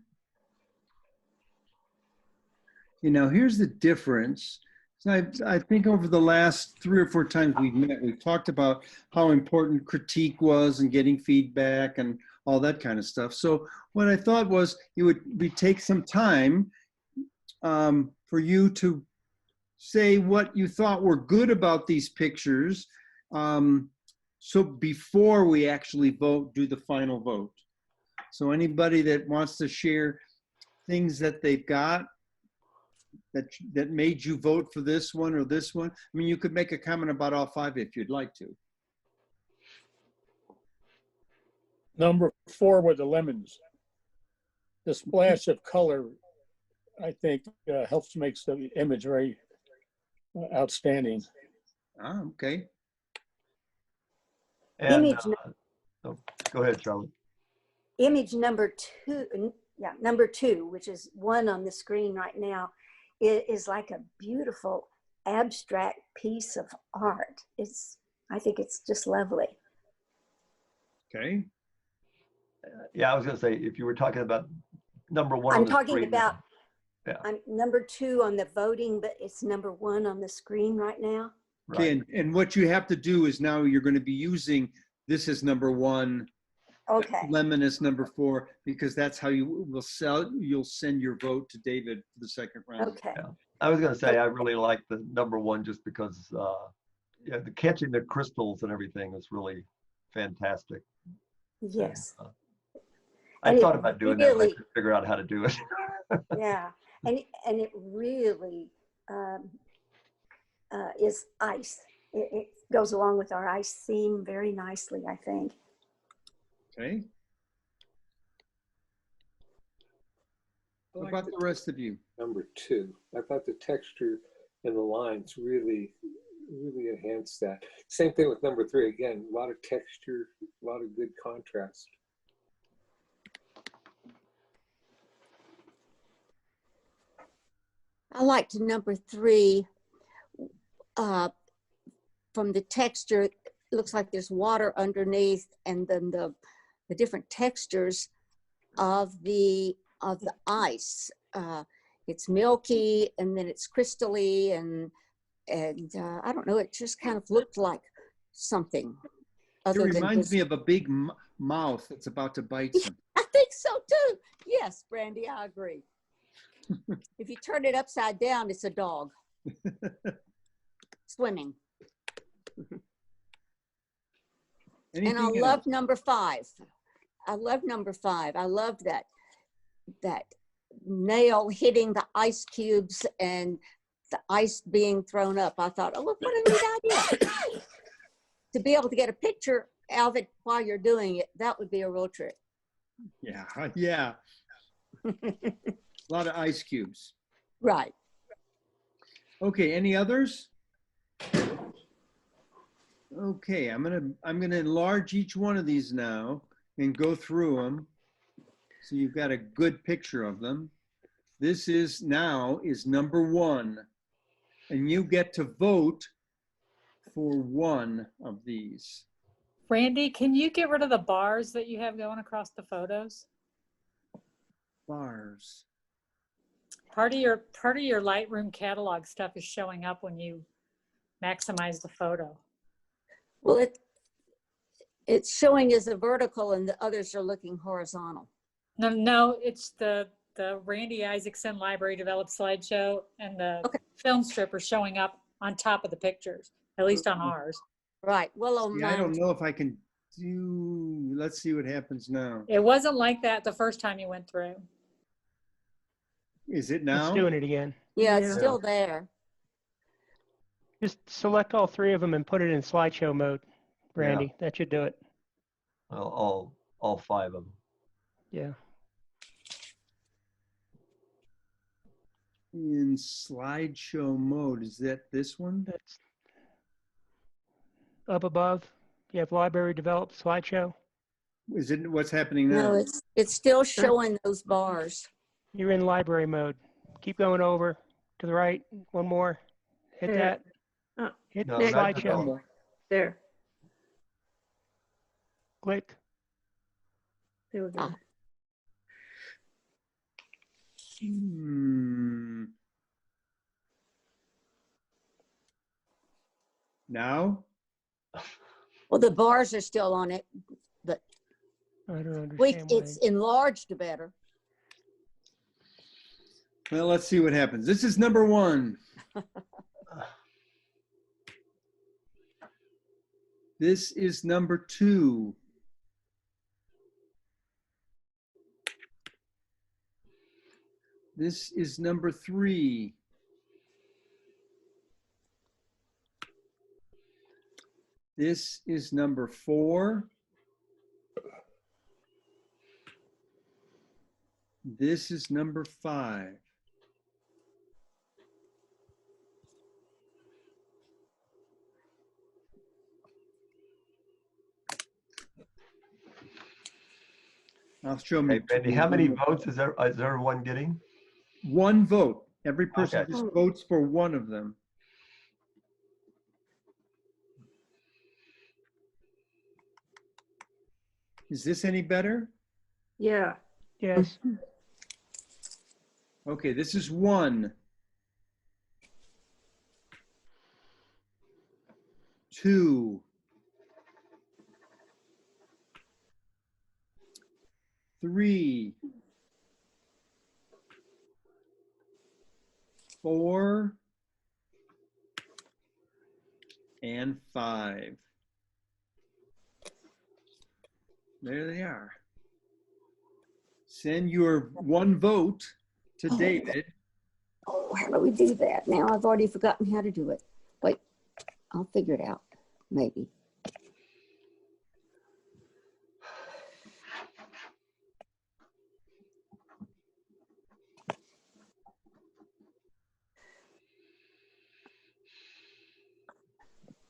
You know, here's the difference. So I think over the last 3 or 4 times we've met, we've talked about how important critique was and getting feedback and all that kind of stuff. So what I thought was we take some time for you to say what you thought were good about these pictures. So before we actually do the final vote. So anybody that wants to share things that they've got that made you vote for this one or this one. I mean, you could make a comment about all 5 if you'd like to. Number 4 with the lemons. The splash of color, I think, helps makes the image very outstanding. Ah, okay. And Image, oh, go ahead, Charlotte. image number 2, yeah, number 2, which is one on the screen right now, it is like a beautiful abstract piece of art. I think it's just lovely. Okay. Yeah, I was going to say, if you were talking about number 1 I'm on the talking screen, about, yeah. I'm number 2 on the voting, but it's number 1 on the screen right now. Okay, Right. and what you have to do is now you're going to be using this as number 1. Okay. Lemon is number 4, because that's how you'll send your vote to David for the second round. Okay. Yeah. I was going to say, I really like the number 1 just because yeah, the catching the crystals and everything is really fantastic. Yes. And, And I it thought about doing that, but I really- couldn't figure out how to do it. Yeah, and it really is ice. It goes along with our ice theme very nicely, I think. Okay. What about the rest of you? Number 2, I thought the texture and the lines really enhanced that. Same thing with number 3. Again, a lot of texture, a lot of good contrast. I liked number 3. From the texture, it looks like there's water underneath, and then the different textures of the ice. It's milky, and then it's crystally, and I don't know. It just kind of looked like something. It reminds me of a big mouth that's about to bite some. I think so too. Yes, Brandy, I agree. If you turn it upside down, it's a dog swimming. And I love number 5. I love number 5. I love that nail hitting the ice cubes and the ice being thrown up. I thought, oh, look, what a neat idea. To be able to get a picture of it while you're doing it, that would be a real trick. Yeah, yeah. A lot of ice cubes. Right. Okay, any others? Okay, I'm gonna enlarge each one of these now and go through them, so you've got a good picture of them. This is number 1, and you get to vote for one of these. Randy, can you get rid of the bars that you have going across the photos? Bars. Part of your Lightroom catalog stuff is showing up when you maximize the photo. Well, it's showing as a vertical, and the others are looking horizontal. No, it's the Randy Isaacson Library Developed slideshow, and the film strip are showing up on top of the pictures, at least on ours. Right. Well, I don't know if I can do. Let's see what happens now. It wasn't like that the first time you went through. Is it now? It's doing it again. Yeah, it's still there. Just select all 3 of them and put it in slideshow mode, Randy. Yeah. That should do it. All 5 of them. Yeah. In slideshow mode, is that this one? That's up above. You have library developed slideshow. Is it what's happening now? No, it's still showing those bars. You're in library mode. Keep going over to the right. One more. Hit that. Hit No, the not slideshow. There. Click. There we go. Now? Well, the bars are still on it, but I don't understand why. it's enlarged better. Well, let's see what happens. This is number 1. This is number 2. This is number 3. This is number 4. This is number 5. I'll show me. Hey, Benny, how many votes is everyone getting? 1 vote. Every person Okay. just votes for one of them. Is this any better? Yeah. Yes. Okay, this is 1. 2. 3. 4. And 5. There they are. Send your 1 vote to David. Oh, how do we do that? Now I've already forgotten how to do it. Wait, I'll figure it out, maybe.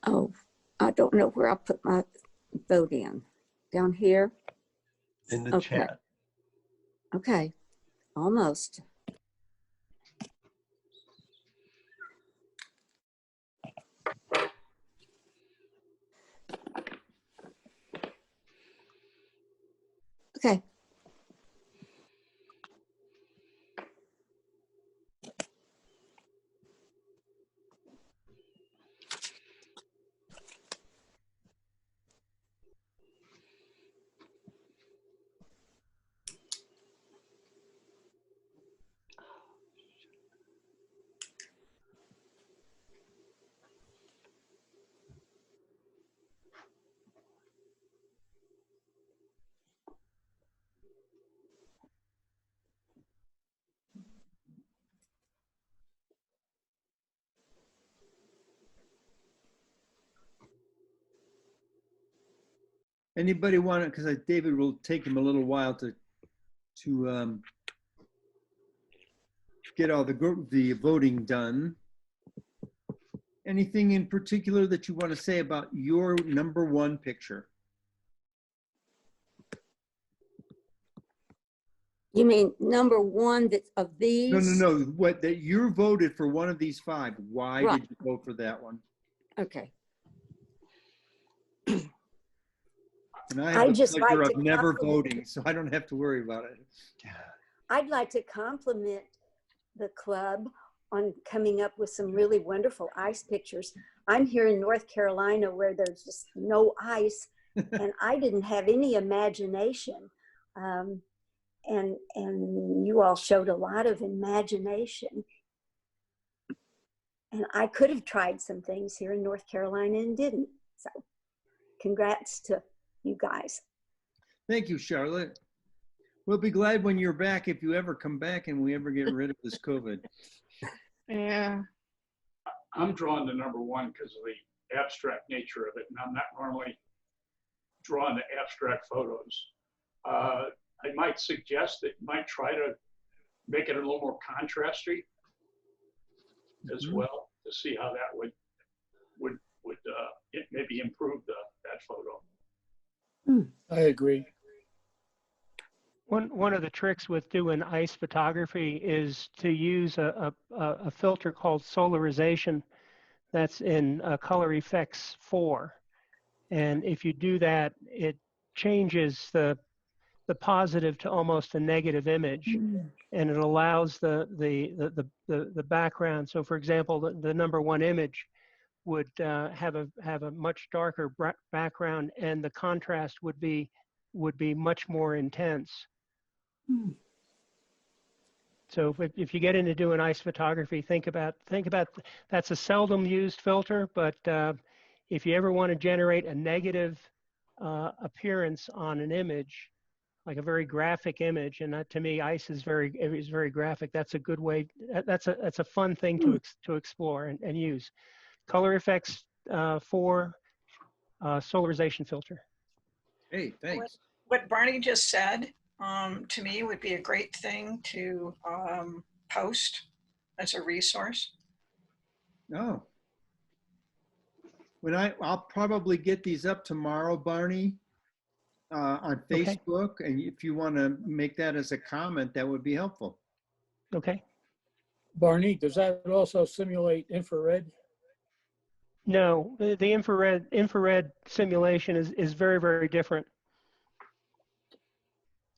Oh, I don't know where I put my vote in. Down here? In the chat. Okay, almost. Okay. Anybody want to, because David will take him a little while to get all the voting done. Anything in particular that you want to say about your number 1 picture? You mean number 1 that's of these? No. What, that you voted for one of these 5. Why Right. did you vote for that one? Okay. And I have the just pleasure like of to never compliment- voting, so I don't have to worry about it. I'd like to compliment the club on coming up with some really wonderful ice pictures. I'm here in North Carolina where there's just no ice, and I didn't have any imagination. And you all showed a lot of imagination. And I could have tried some things here in North Carolina and didn't. So congrats to you guys. Thank you, Charlotte. We'll be glad when you're back, if you ever come back and we ever get rid of this COVID. Yeah. I'm drawn to number 1 because of the abstract nature of it, and I'm not normally drawn to abstract photos. I might suggest that you might try to make it a little more contrasty as well, to see how that would maybe improve that photo. I agree. One of the tricks with doing ice photography is to use a filter called Solarization that's in Color Effects 4. And if you do that, it changes the positive to almost a negative image, and it allows the background. So for example, the number 1 image, would have a much darker background, and the contrast would be much more intense. So if you get into doing ice photography, think about that's a seldom used filter, but if you ever want to generate a negative appearance on an image, like a very graphic image, and that, to me, ice is very graphic. That's a good way. That's a fun thing to explore and use. Color effects for solarization filter. Hey, thanks. What Barney just said to me would be a great thing to post as a resource. Oh. I'll probably get these up tomorrow, Barney, on Facebook. Okay. And if you want to make that as a comment, that would be helpful. Okay. Barney, does that also simulate infrared? No, the infrared simulation is very different,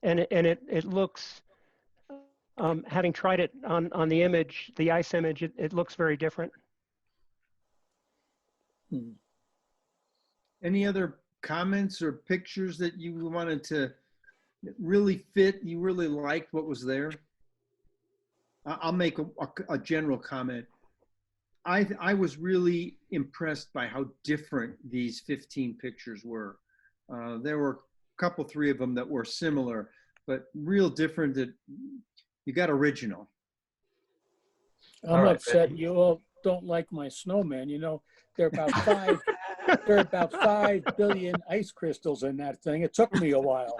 and it looks, having tried it on the image, the ice image, it looks very different. Any other comments or pictures that you wanted to really fit? You really liked what was there? I'll make a general comment. I was really impressed by how different these 15 pictures were. There were a couple, 3 of them that were similar, but real different. That you got original. I'm upset you all don't like my snowman. You know, there are about 5 billion ice crystals in that thing. It took me a while.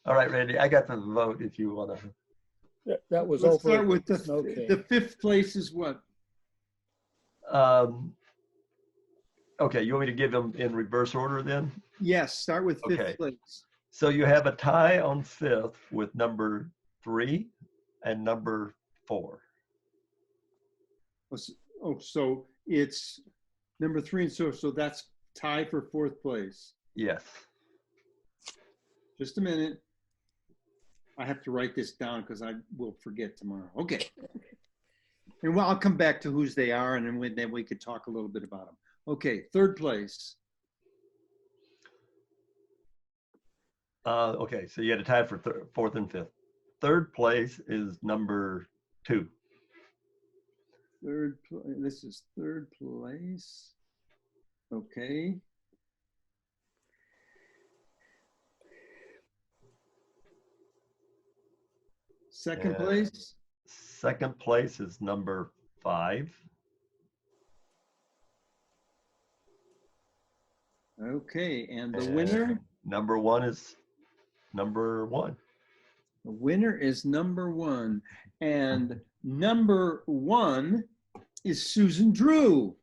All right, Randy, I got the vote if you want to. That was Let's over. start with the 5th place is what? Okay, you want me to give them in reverse order then? Yes, start with 5th place. So you have a tie on 5th with number 3 and number 4. Oh, so it's number 3 and so that's tie for 4th place. Yes. Just a minute. I have to write this down because I will forget tomorrow. Okay. And well, I'll come back to whose they are, and then we could talk a little bit about them. Okay, 3rd place. Okay, so you had a tie for 4th and 5th. 3rd place is number 2. This is 3rd place. Okay. Second place? 2nd place is number 5. Okay, and the winner? Number 1 is number 1. The winner is number 1. And number 1 is Susan Drew.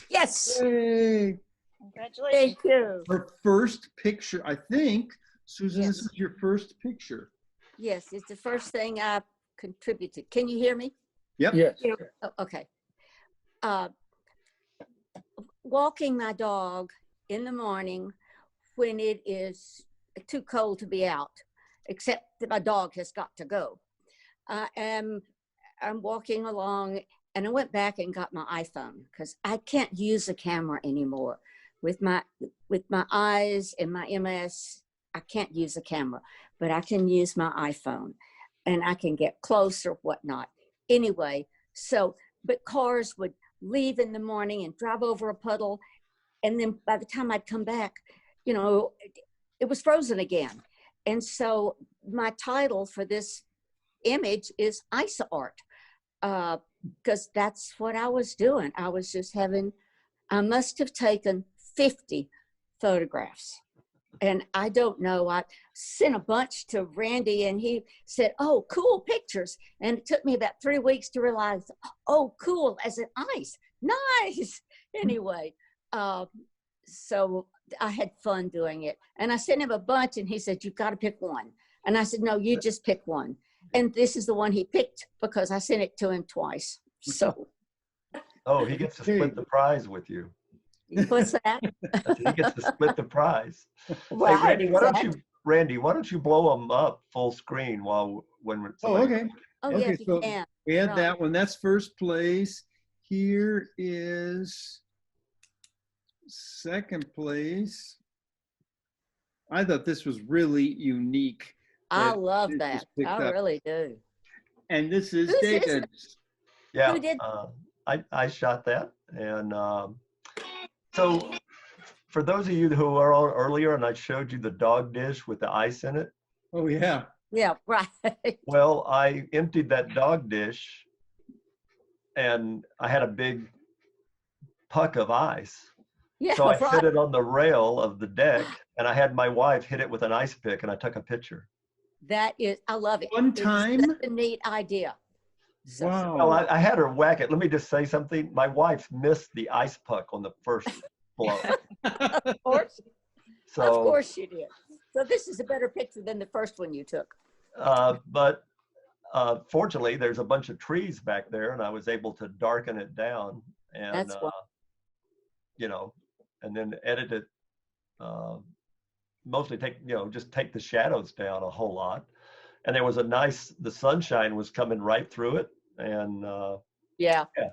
Yes. Yay. Congratulations. Thank you. Her first picture, I think, Susan, Yes. this is your first picture. Yes, it's the first thing I contributed. Can you hear me? Yep. Yes. Oh, okay. Walking my dog in the morning when it is too cold to be out, except that my dog has got to go. I'm walking along, and I went back and got my iPhone because I can't use a camera anymore. With my eyes and my MS, I can't use a camera, but I can use my iPhone, and I can get close or whatnot. Anyway, but cars would leave in the morning and drive over a puddle, and then by the time I'd come back, you know, it was frozen again. And so my title for this image is Ice Art, because that's what I was doing. I must have taken 50 photographs. And I don't know, I sent a bunch to Randy, and he said, oh, cool pictures. And it took me about 3 weeks to realize, oh, cool, as in ice. Nice. Anyway, so I had fun doing it. And I sent him a bunch, and he said, you've got to pick one. And I said, no, you just pick one. And this is the one he picked because I sent it to him twice. So. Oh, he gets to split the prize with you. What's that? He gets to split the prize. Right, Hey, Randy, why Randy, why don't you blow them up full screen when Oh, somebody. okay. Oh, yeah, Okay, if you so can. we had Right. that one. That's first place. Here is second place. I thought this was really unique. I that love this was that. picked I up. really do. And this is Whose is it? David's. Yeah, Who did? I shot that. And so for those of you who were on earlier and I showed you the dog dish with the ice in it, Oh, yeah. Yeah, right. well, I emptied that dog dish and I had a big puck of ice. Yeah, So I right. fit it on the rail of the deck and I had my wife hit it with an ice pick and I took a picture. That is, I love it. One It is time? such a neat idea. So, Well, Wow. I had her whack it. Let me just say something. My wife missed the ice puck on the first blow. of course, So, of course you did. So this is a better picture than the first one you took. but fortunately, there's a bunch of trees back there, and I was able to darken it down, and That's what. you know, and then edit it. Mostly just take the shadows down a whole lot, and there was the sunshine was coming right through it, and Yeah. yeah.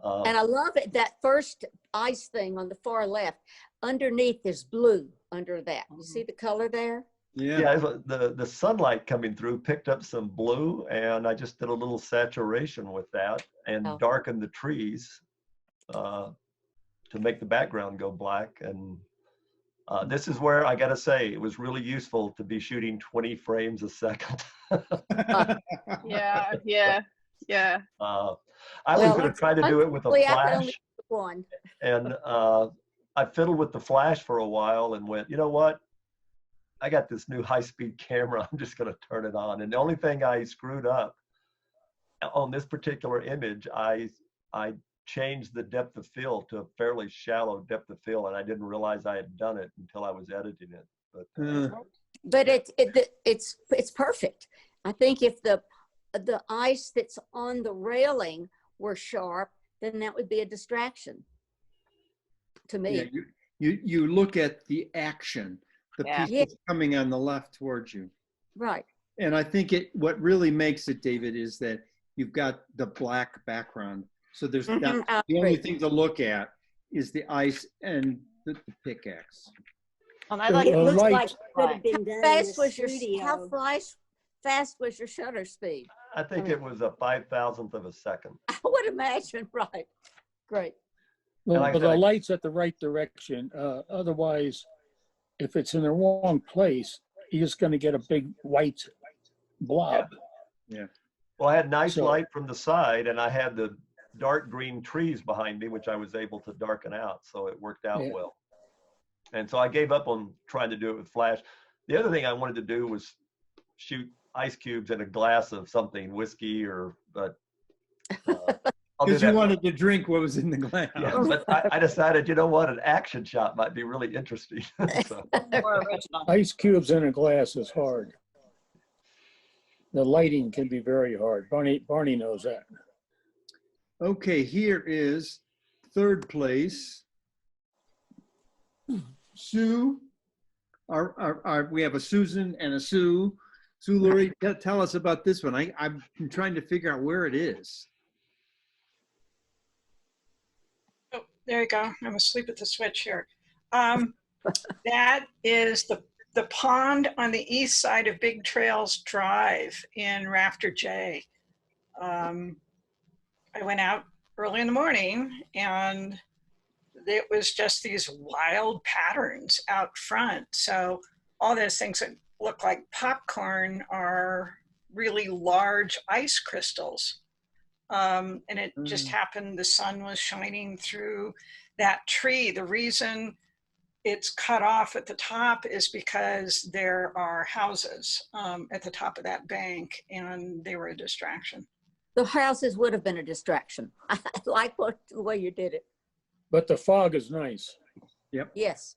And I love it. That first ice thing on the far left, underneath is blue under that. You see the color there? Yeah. Yeah, the sunlight coming through picked up some blue, and I just did a little saturation with that and Oh. darkened the trees to make the background go black. And this is where I got to say it was really useful to be shooting 20 frames a second. Yeah, yeah, yeah. I was Well, going to try to do it with a unfortunately, I could only flash, do one. and I fiddled with the flash for a while and went, you know what? I got this new high-speed camera. I'm just going to turn it on. And the only thing I screwed up on this particular image, I changed the depth of field to a fairly shallow depth of field, and I didn't realize I had done it until I was editing it. But it's perfect. I think if the ice that's on the railing were sharp, then that would be a distraction to me. Yeah, you look at the action, the Yeah. piece that's coming on the left towards you. Right. And I think what really makes it, David, is that you've got the black background. So there's I the only agree. thing to look at is the ice and the pickaxe. And I So, like It looks light. like it could have been done in Fast the was your studio. fast was your shutter speed? I think it was a 5,000th of a second. I would imagine. Right. Great. Well, like I the said, light's at the right direction. Otherwise, if it's in the wrong place, you're just going to get a big white blob. Well, I had nice So- light from the side, and I had the dark green trees behind me, which I was able to darken out, so it worked out Yeah. well. And so I gave up on trying to do it with flash. The other thing I wanted to do was shoot ice cubes in a glass of something, whiskey but I'll do Because you that. wanted to drink what was in the glass. Yeah, but I decided, you know what, an action shot might be really interesting. So, more original. Ice cubes in a glass is hard. The lighting can be very hard. Barney knows that. Okay, here is third place. Sue. We have a Susan and a Sue. Sue Lurie, tell us about this one. I'm trying to figure out where it is. Oh, there you go. I'm asleep at the switch here. That is the pond on the east side of Big Trails Drive in Rafter J. I went out early in the morning and it was just these wild patterns out front. So all those things that look like popcorn are really large ice crystals. And it just happened, the sun was shining through that tree. The reason it's cut off at the top is because there are houses at the top of that bank and they were a distraction. The houses would have been a distraction. I like the way you did it. But the fog is nice. Yes.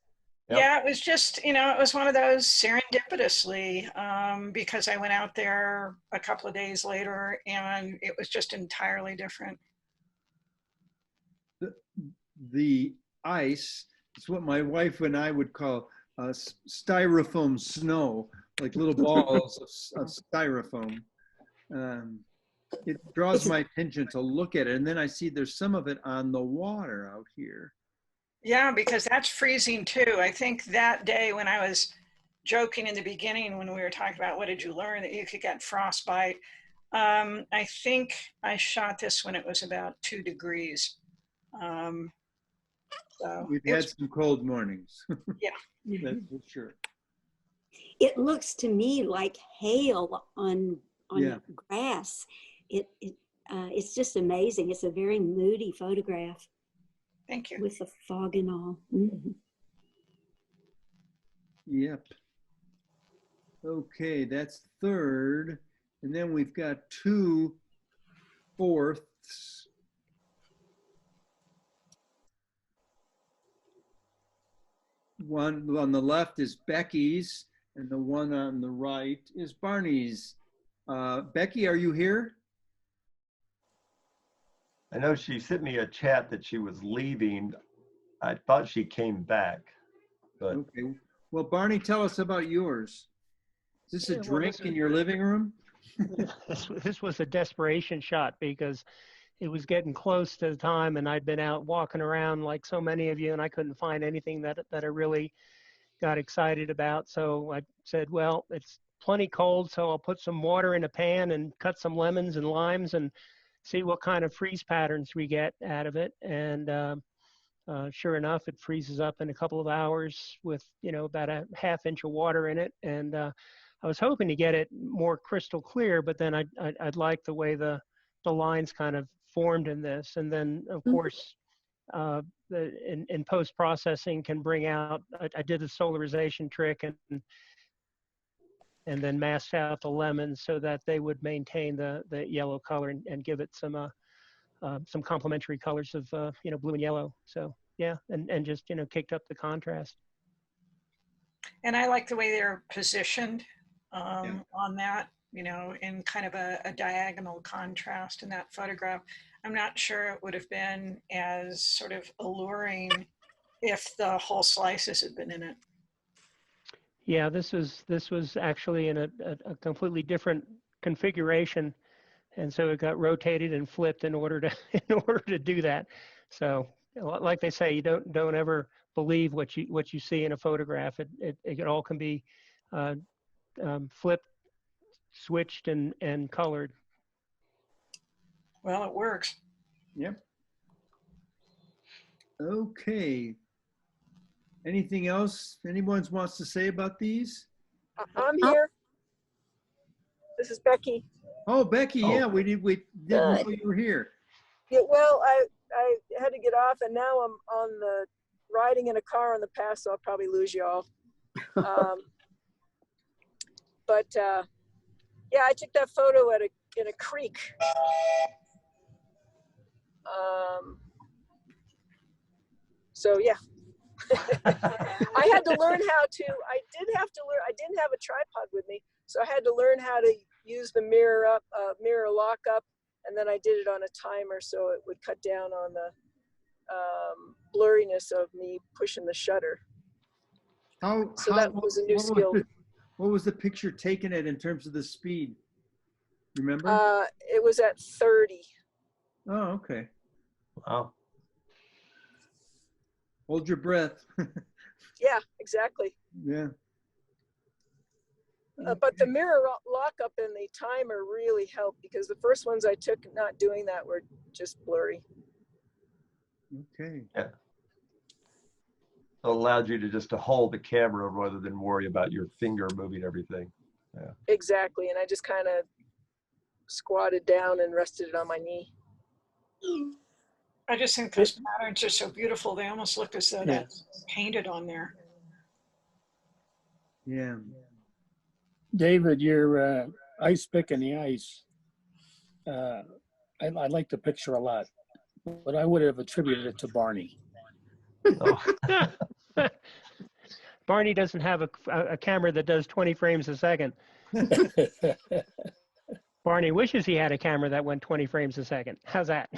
Yep. Yeah, it was just, it was one of those serendipitously because I went out there a couple of days later and it was just entirely different. The ice, it's what my wife and I would call styrofoam snow, like little balls of styrofoam. It draws my attention to look at it. And then I see there's some of it on the water out here. Yeah, because that's freezing too. I think that day when I was joking in the beginning when we were talking about what did you learn, that you could get frostbite. I think I shot this when it was about 2 degrees. So We've had some cold mornings. Yeah. That's for sure. It looks to me like hail on Yeah. grass. It's just amazing. It's a very moody photograph. Thank you. With the fog and all. Mm-hmm. Yep. Okay, that's third. And then we've got 2 fourths. One on the left is Becky's, and the one on the right is Barney's. Becky, are you here? I know she sent me a chat that she was leaving. I thought she came back, but Okay. Well, Barney, tell us about yours. Is this a drink in your living room? This was a desperation shot because it was getting close to the time, and I'd been out walking around like so many of you, and I couldn't find anything that I really got excited about. So I said, well, it's plenty cold, so I'll put some water in a pan and cut some lemons and limes and see what kind of freeze patterns we get out of it. And sure enough, it freezes up in a couple of hours with, about a ½ inch of water in it. And I was hoping to get it more crystal clear, but then I'd like the way the lines kind of formed in this. And then, of course, in post-processing can bring out, I did the solarization trick and then masked out the lemons so that they would maintain the yellow color and give it some complementary colors of blue and yellow. So yeah, and just kicked up the contrast. And I like the way they're positioned on that, in kind of a diagonal contrast in that photograph. I'm not sure it would have been as sort of alluring if the whole slices had been in it. Yeah, this was actually in a completely different configuration, and so it got rotated and flipped in order to do that. So, like they say, you don't ever believe what you see in a photograph. It all can be flipped, switched, and colored. Well, it works. Yep. Okay. Anything else anyone wants to say about these? I'm here. This is Becky. Oh, Becky, Oh. yeah, we didn't know you were here. Yeah, well, I had to get off, and now I'm on the riding in a car on the path, so I'll probably lose you all. But yeah, I took that photo in a creek. So yeah. I had to learn how to, I didn't have a tripod with me, so I had to learn how to use the mirror lock up, and then I did it on a timer so it would cut down on the blurriness of me pushing the shutter. That was a new skill. What was the picture taken at in terms of the speed? Remember? It was at 30. Oh, okay. wow. Hold your breath. Yeah, exactly. Yeah. But the mirror lockup and the timer really helped, because the first ones I took not doing that were just blurry. Okay. Yeah. It allowed you to hold the camera rather than worry about your finger moving everything. Yeah. Exactly, and I just kind of squatted down and rested it on my knee. I just think those patterns are so beautiful. They almost look as though that's painted on there. Yeah. David, your ice pick in the ice, I like the picture a lot, but I would have attributed it to Barney. Oh. Barney doesn't have a camera that does 20 frames a second. Barney wishes he had a camera that went 20 frames a second. How's that?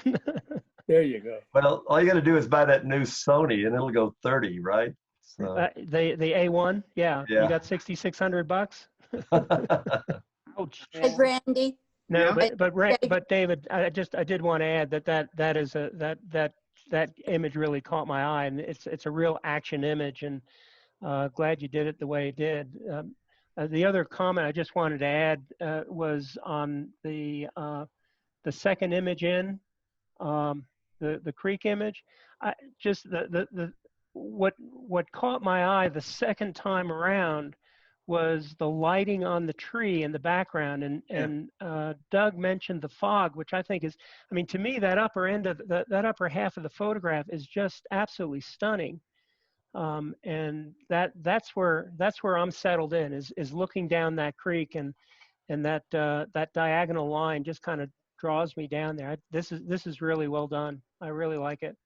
There you go. Well, all you got to do is buy that new Sony and it'll go 30, right? So The A1, yeah. Yeah. You got $6,600. Ouch. Hey, Brandy. No, Yeah. but David, I did want to add that image really caught my eye, and it's a real action image, and glad you did it the way you did. The other comment I just wanted to add was on the second image in the creek image. Just what caught my eye the second time around was the lighting on the tree in the background, and Doug mentioned the fog, which I think is, I mean, to me, that upper end of that upper half of the photograph is just absolutely stunning, and that's where I'm settled in, is looking down that creek, and that diagonal line just kind of draws me down there. This is really well done. I really like it.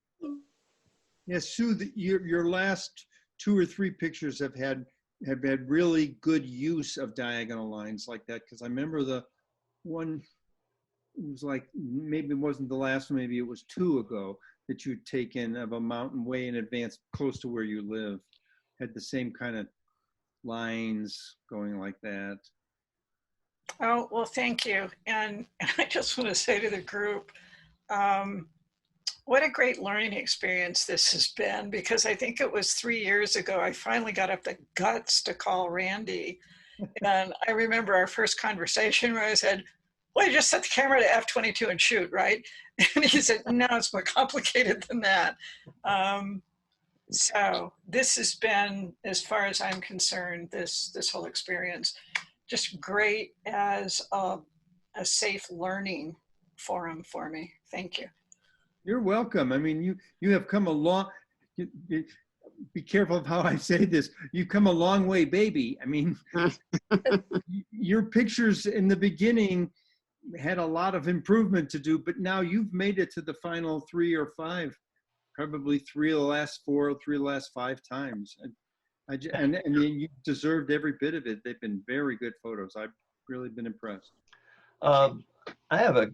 Yes, Sue, your last 2 or 3 pictures have had really good use of diagonal lines like that, because I remember the one, it was like, maybe it wasn't the last one, maybe it was 2 ago, that you'd taken of a mountain way in advance close to where you live, had the same kind of lines going like that. Oh, well, thank you. And I just want to say to the group, what a great learning experience this has been, because I think it was 3 years ago, I finally got up the guts to call Randy. And I remember our first conversation where I said, well, you just set the camera to f/22 and shoot, right? And he said, no, it's more complicated than that. So this has been, as far as I'm concerned, this whole experience, just great as a safe learning forum for me. Thank you. You're welcome. I mean, you have come a long, be careful of how I say this. You've come a long way, baby. I mean, your pictures in the beginning had a lot of improvement to do, but now you've made it to the final 3 or 5, probably 3 of the last 4, 3 of the last 5 times. And you deserved every bit of it. They've been very good photos. I've really been impressed. I have a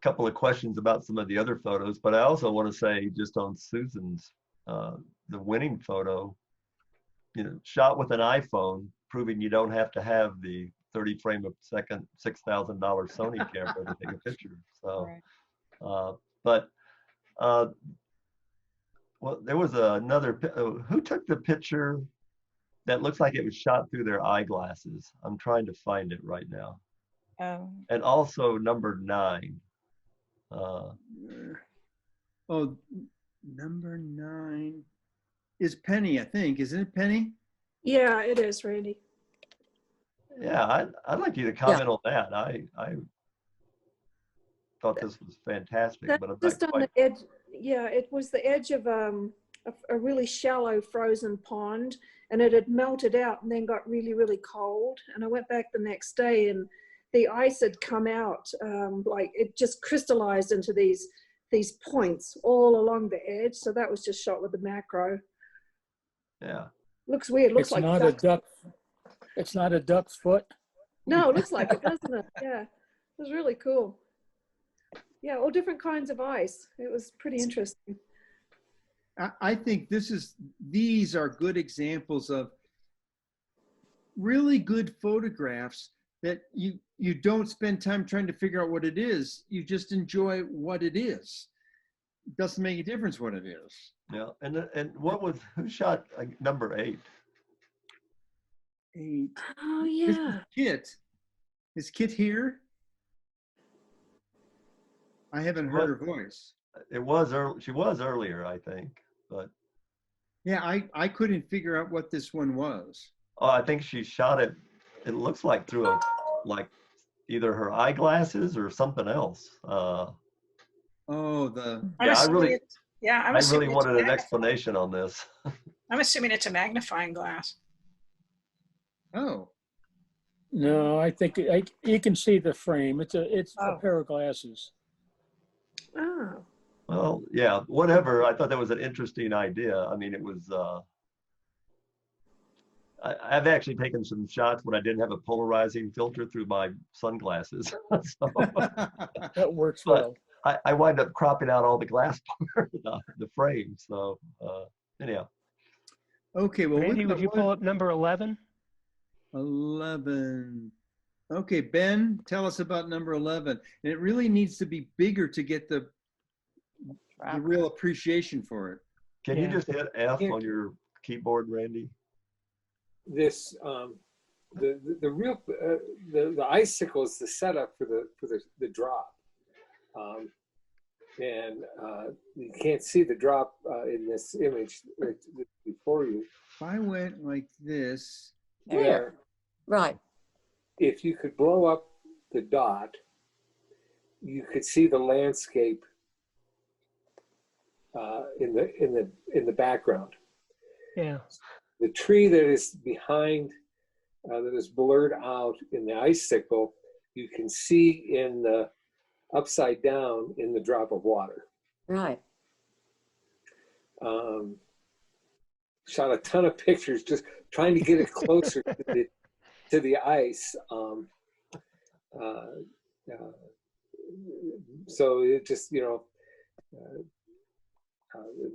couple of questions about some of the other photos, but I also want to say, just on Susan's, the winning photo, shot with an iPhone, proving you don't have to have the 30 frame a second, $6,000 Sony camera to take a picture. So, right. Well, there was another, who took the picture that looks like it was shot through their eyeglasses? I'm trying to find it right now. And also number 9. Oh, number 9 is Penny, I think. Isn't it Penny? Yeah, it is, Randy. Yeah, I'd like you to comment on that. I thought this was fantastic, but I'm just not on quite... the edge. Yeah, it was the edge of a really shallow frozen pond, and it had melted out and then got really, really cold. And I went back the next day, and the ice had come out, like it just crystallized into these points all along the edge. So that was just shot with the macro. Yeah. Looks weird. Looks like not a duck. It's not a duck's foot. No, it looks like it, doesn't it? Yeah, it was really cool. Yeah, all different kinds of ice. It was pretty interesting. I think these are good examples of really good photographs that you don't spend time trying to figure out what it is. You just enjoy what it is. It doesn't make a difference what it is. Yeah, and who shot number 8? 8. Oh yeah. Kit. Is Kit here? I haven't heard her voice. It was she was earlier, I think, but yeah, I couldn't figure out what this one was. Oh, I think she shot it. It looks like through either her eyeglasses or something else. I really wanted an explanation on this. I'm assuming it's a magnifying glass. Oh. No, I think you can see the frame. It's a pair of glasses. Oh. Well, yeah, whatever. I thought that was an interesting idea. I mean, it was, I've actually taken some shots when I didn't have a polarizing filter through my sunglasses. So, that works well. I wind up cropping out all the glass part, the frame. So anyhow. Okay, well, Randy, we've would got you pull up number 11? 11. Okay, Ben, tell us about number 11. And it really needs to be bigger to get the real appreciation for it. Can you just hit F on your keyboard, Randy? This the real the icicle is the setup for the drop, and you can't see the drop in this image before you. If I went like this, There, right. If you could blow up the dot, you could see the landscape in the background. Yeah. The tree that is behind, that is blurred out in the icicle, you can see in the upside down in the drop of water. Right. Shot a ton of pictures just trying to get it closer to the ice. So it just,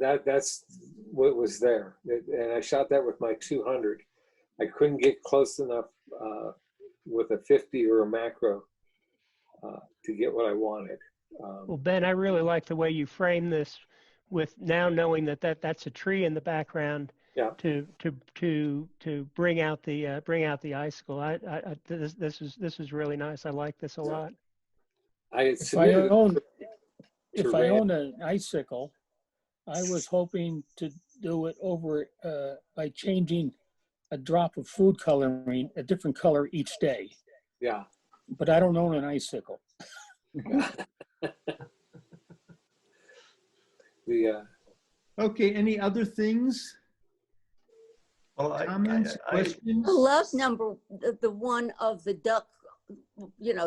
that's what was there. And I shot that with my 200. I couldn't get close enough with a 50 or a macro to get what I wanted. Well, Ben, I really like the way you frame this, with now knowing that's a tree in the background. Yeah. To bring out the icicle. This is really nice. I like this a lot. If I own an icicle, I was hoping to do it over by changing a drop of food coloring, a different color each day. Yeah. But I don't own an icicle. Okay, any other things? Well, Comments, questions? I love the one of the duck,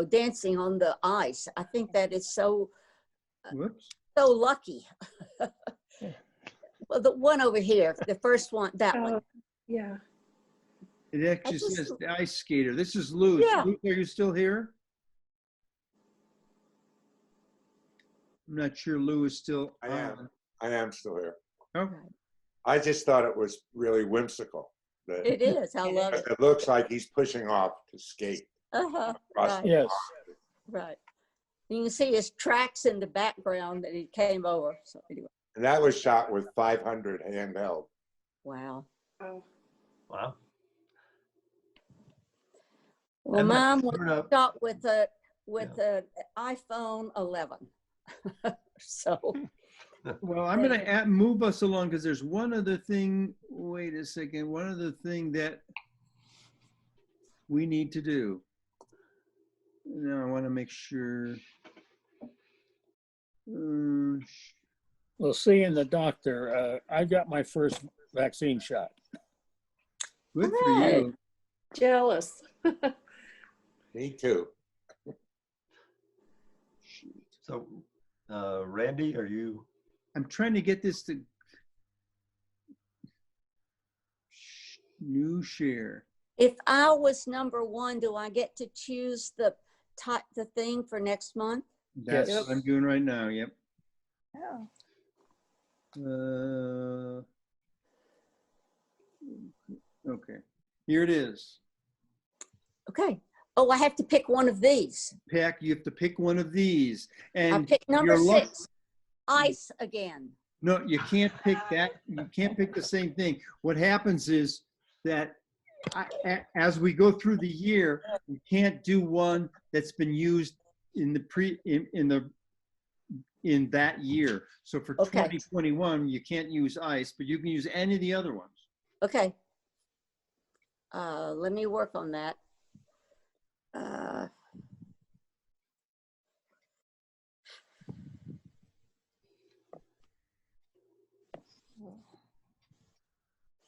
dancing on the ice. I think that is so lucky. Well, the one over here, the first one, that one. Yeah. It actually says the ice skater. This is Luz. Yeah. Luz, are you still here? I'm not sure Lou is still on. I am still here. Okay. I just thought it was really whimsical. It is. I love it. It looks like he's pushing off to skate. Right. Yes. Right. You can see his tracks in the background that he came over. So anyway. And that was shot with 500 handheld. Wow. Oh. Wow. Well, And mine turn was up- shot with an iPhone 11. So. Well, I'm going to move us along because there's one other thing. Wait a second. One other thing that we need to do. Now I want to make sure. Well, seeing the doctor, I got my first vaccine shot. Good for you. Jealous. Me too. So, Randy, are you? I'm trying to get this to new share. If I was number one, do I get to choose the thing for next month? That's what I'm doing right now. Yep. Oh. Okay. Here it is. Okay. Oh, I have to pick one of these. You have to pick one of these. And I pick number you're 6, ice again. No, you can't pick that. You can't pick the same thing. What happens is that as we go through the year, you can't do one that's been used in that year. So for 2021, you can't use ice, but you can use any of the other ones. Okay. Let me work on that.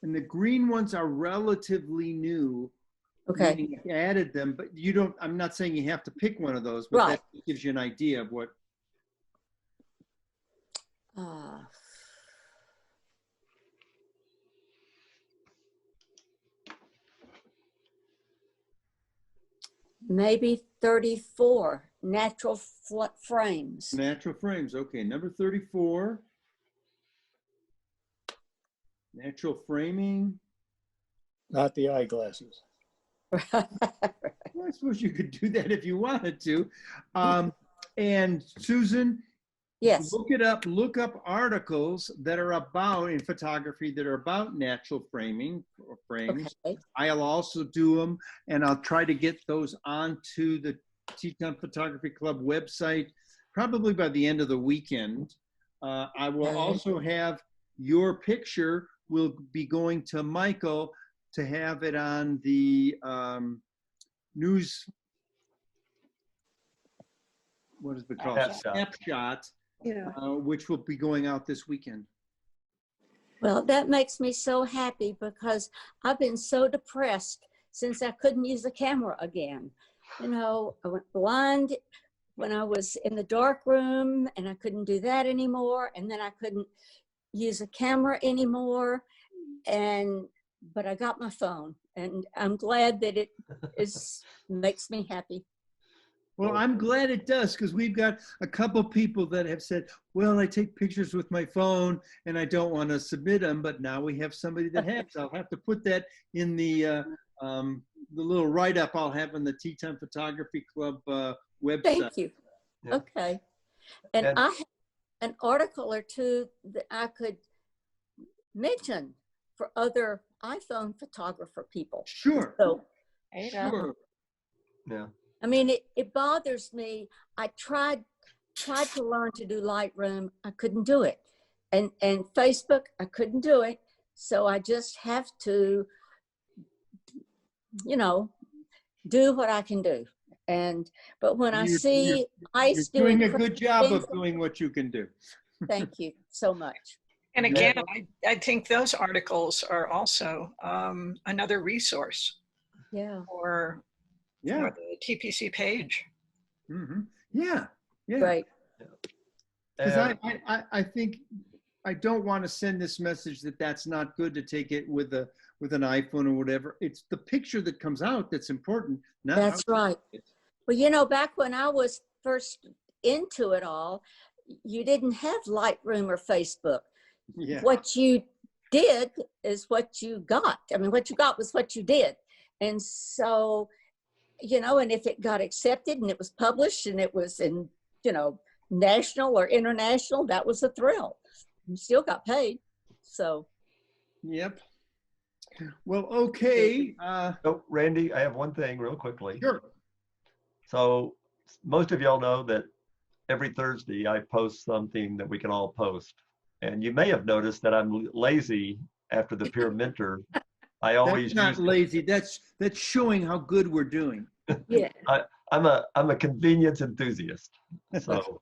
And the green ones are relatively new. Okay. Meaning you added them, but you don't, I'm not saying you have to pick one of those, but that gives you an idea of what. Maybe 34 natural frames. Natural frames. Okay, number 34. Natural framing. Not the eyeglasses. Well, I suppose you could do that if you wanted to. And Susan, Yes. look up articles that are about, in photography, that are about natural framing or frames. Okay. I'll also do them, and I'll try to get those onto the Teton Photography Club website probably by the end of the weekend. I will also have your picture will be going to Michael to have it on the news, what is it called? Snapshot, Yeah. which will be going out this weekend. Well, that makes me so happy because I've been so depressed since I couldn't use the camera again. You know, I went blind when I was in the dark room and I couldn't do that anymore. And then I couldn't use a camera anymore. But I got my phone and I'm glad that it makes me happy. Well, I'm glad it does, because we've got a couple people that have said, well, I take pictures with my phone and I don't want to submit them, but now we have somebody that has. I'll have to put that in the little write-up I'll have on the Teton Photography Club website. Thank you. Yeah. Okay. And I have an article or two that I could mention for other iPhone photographer people. Sure. So, Sure. Yeah. I mean, it bothers me. I tried to learn to do Lightroom. I couldn't do it. And Facebook, I couldn't do it. So I just have to, you know, do what I can do. But when I see Ice doing a good job things, of doing what you can do. thank you so much. And again, I think those articles are also another resource Yeah. for the TPC page. Mm-hmm. Yeah. Yeah. Right. Because I think I don't want to send this message that that's not good to take it with an iPhone or whatever. It's the picture that comes out that's important. That's right. Well, you know, back when I was first into it all, you didn't have Lightroom or Facebook. Yeah. What you did is what you got. I mean, what you got was what you did. And so, you know, and if it got accepted and it was published and it was in, you know, national or international, that was a thrill. You still got paid. So. Yep. Well, okay. Oh, Randy, I have one thing real quickly. Sure. So most of y'all know that every Thursday I post something that we can all post. And you may have noticed that I'm lazy after the peer mentor. I always That's not lazy. That's showing how good we're doing. Yeah. I'm a convenience enthusiast. So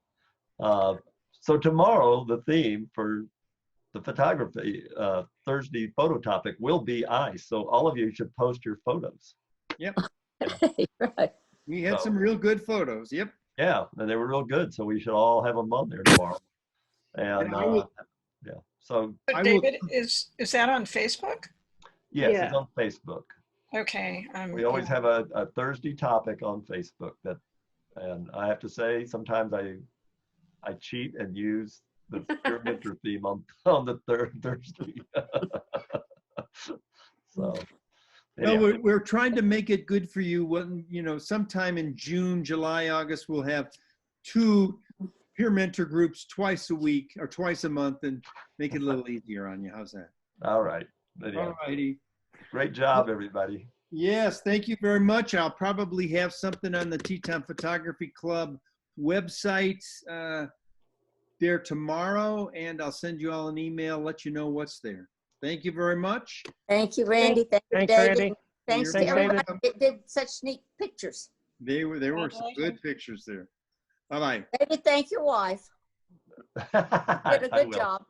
so tomorrow the theme for the photography Thursday photo topic will be ice. So all of you should post your photos. Yep. Right. We had some real good photos. Yep. Yeah, and they were real good. So we should all have them on there tomorrow. And yeah. So David, is that on Facebook? Yes, it's on Facebook. Okay. We always have a Thursday topic on Facebook and I have to say, sometimes I cheat and use the peer mentor theme on the third Thursday. So. Anyway. No, we're trying to make it good for you. When, you know, sometime in June, July, August, we'll have 2 peer mentor groups twice a week or twice a month and make it a little easier on you. How's that? All right. Anyhow, all righty. Great job, everybody. Yes, thank you very much. I'll probably have something on the Teton Photography Club website there tomorrow, and I'll send you all an email, let you know what's there. Thank you very much. Thank you, Randy. Thank you, Thanks, David. Randy. Thanks to everybody that did such neat pictures. There were some good pictures there. Bye-bye. David, thank your wife. Did a good job.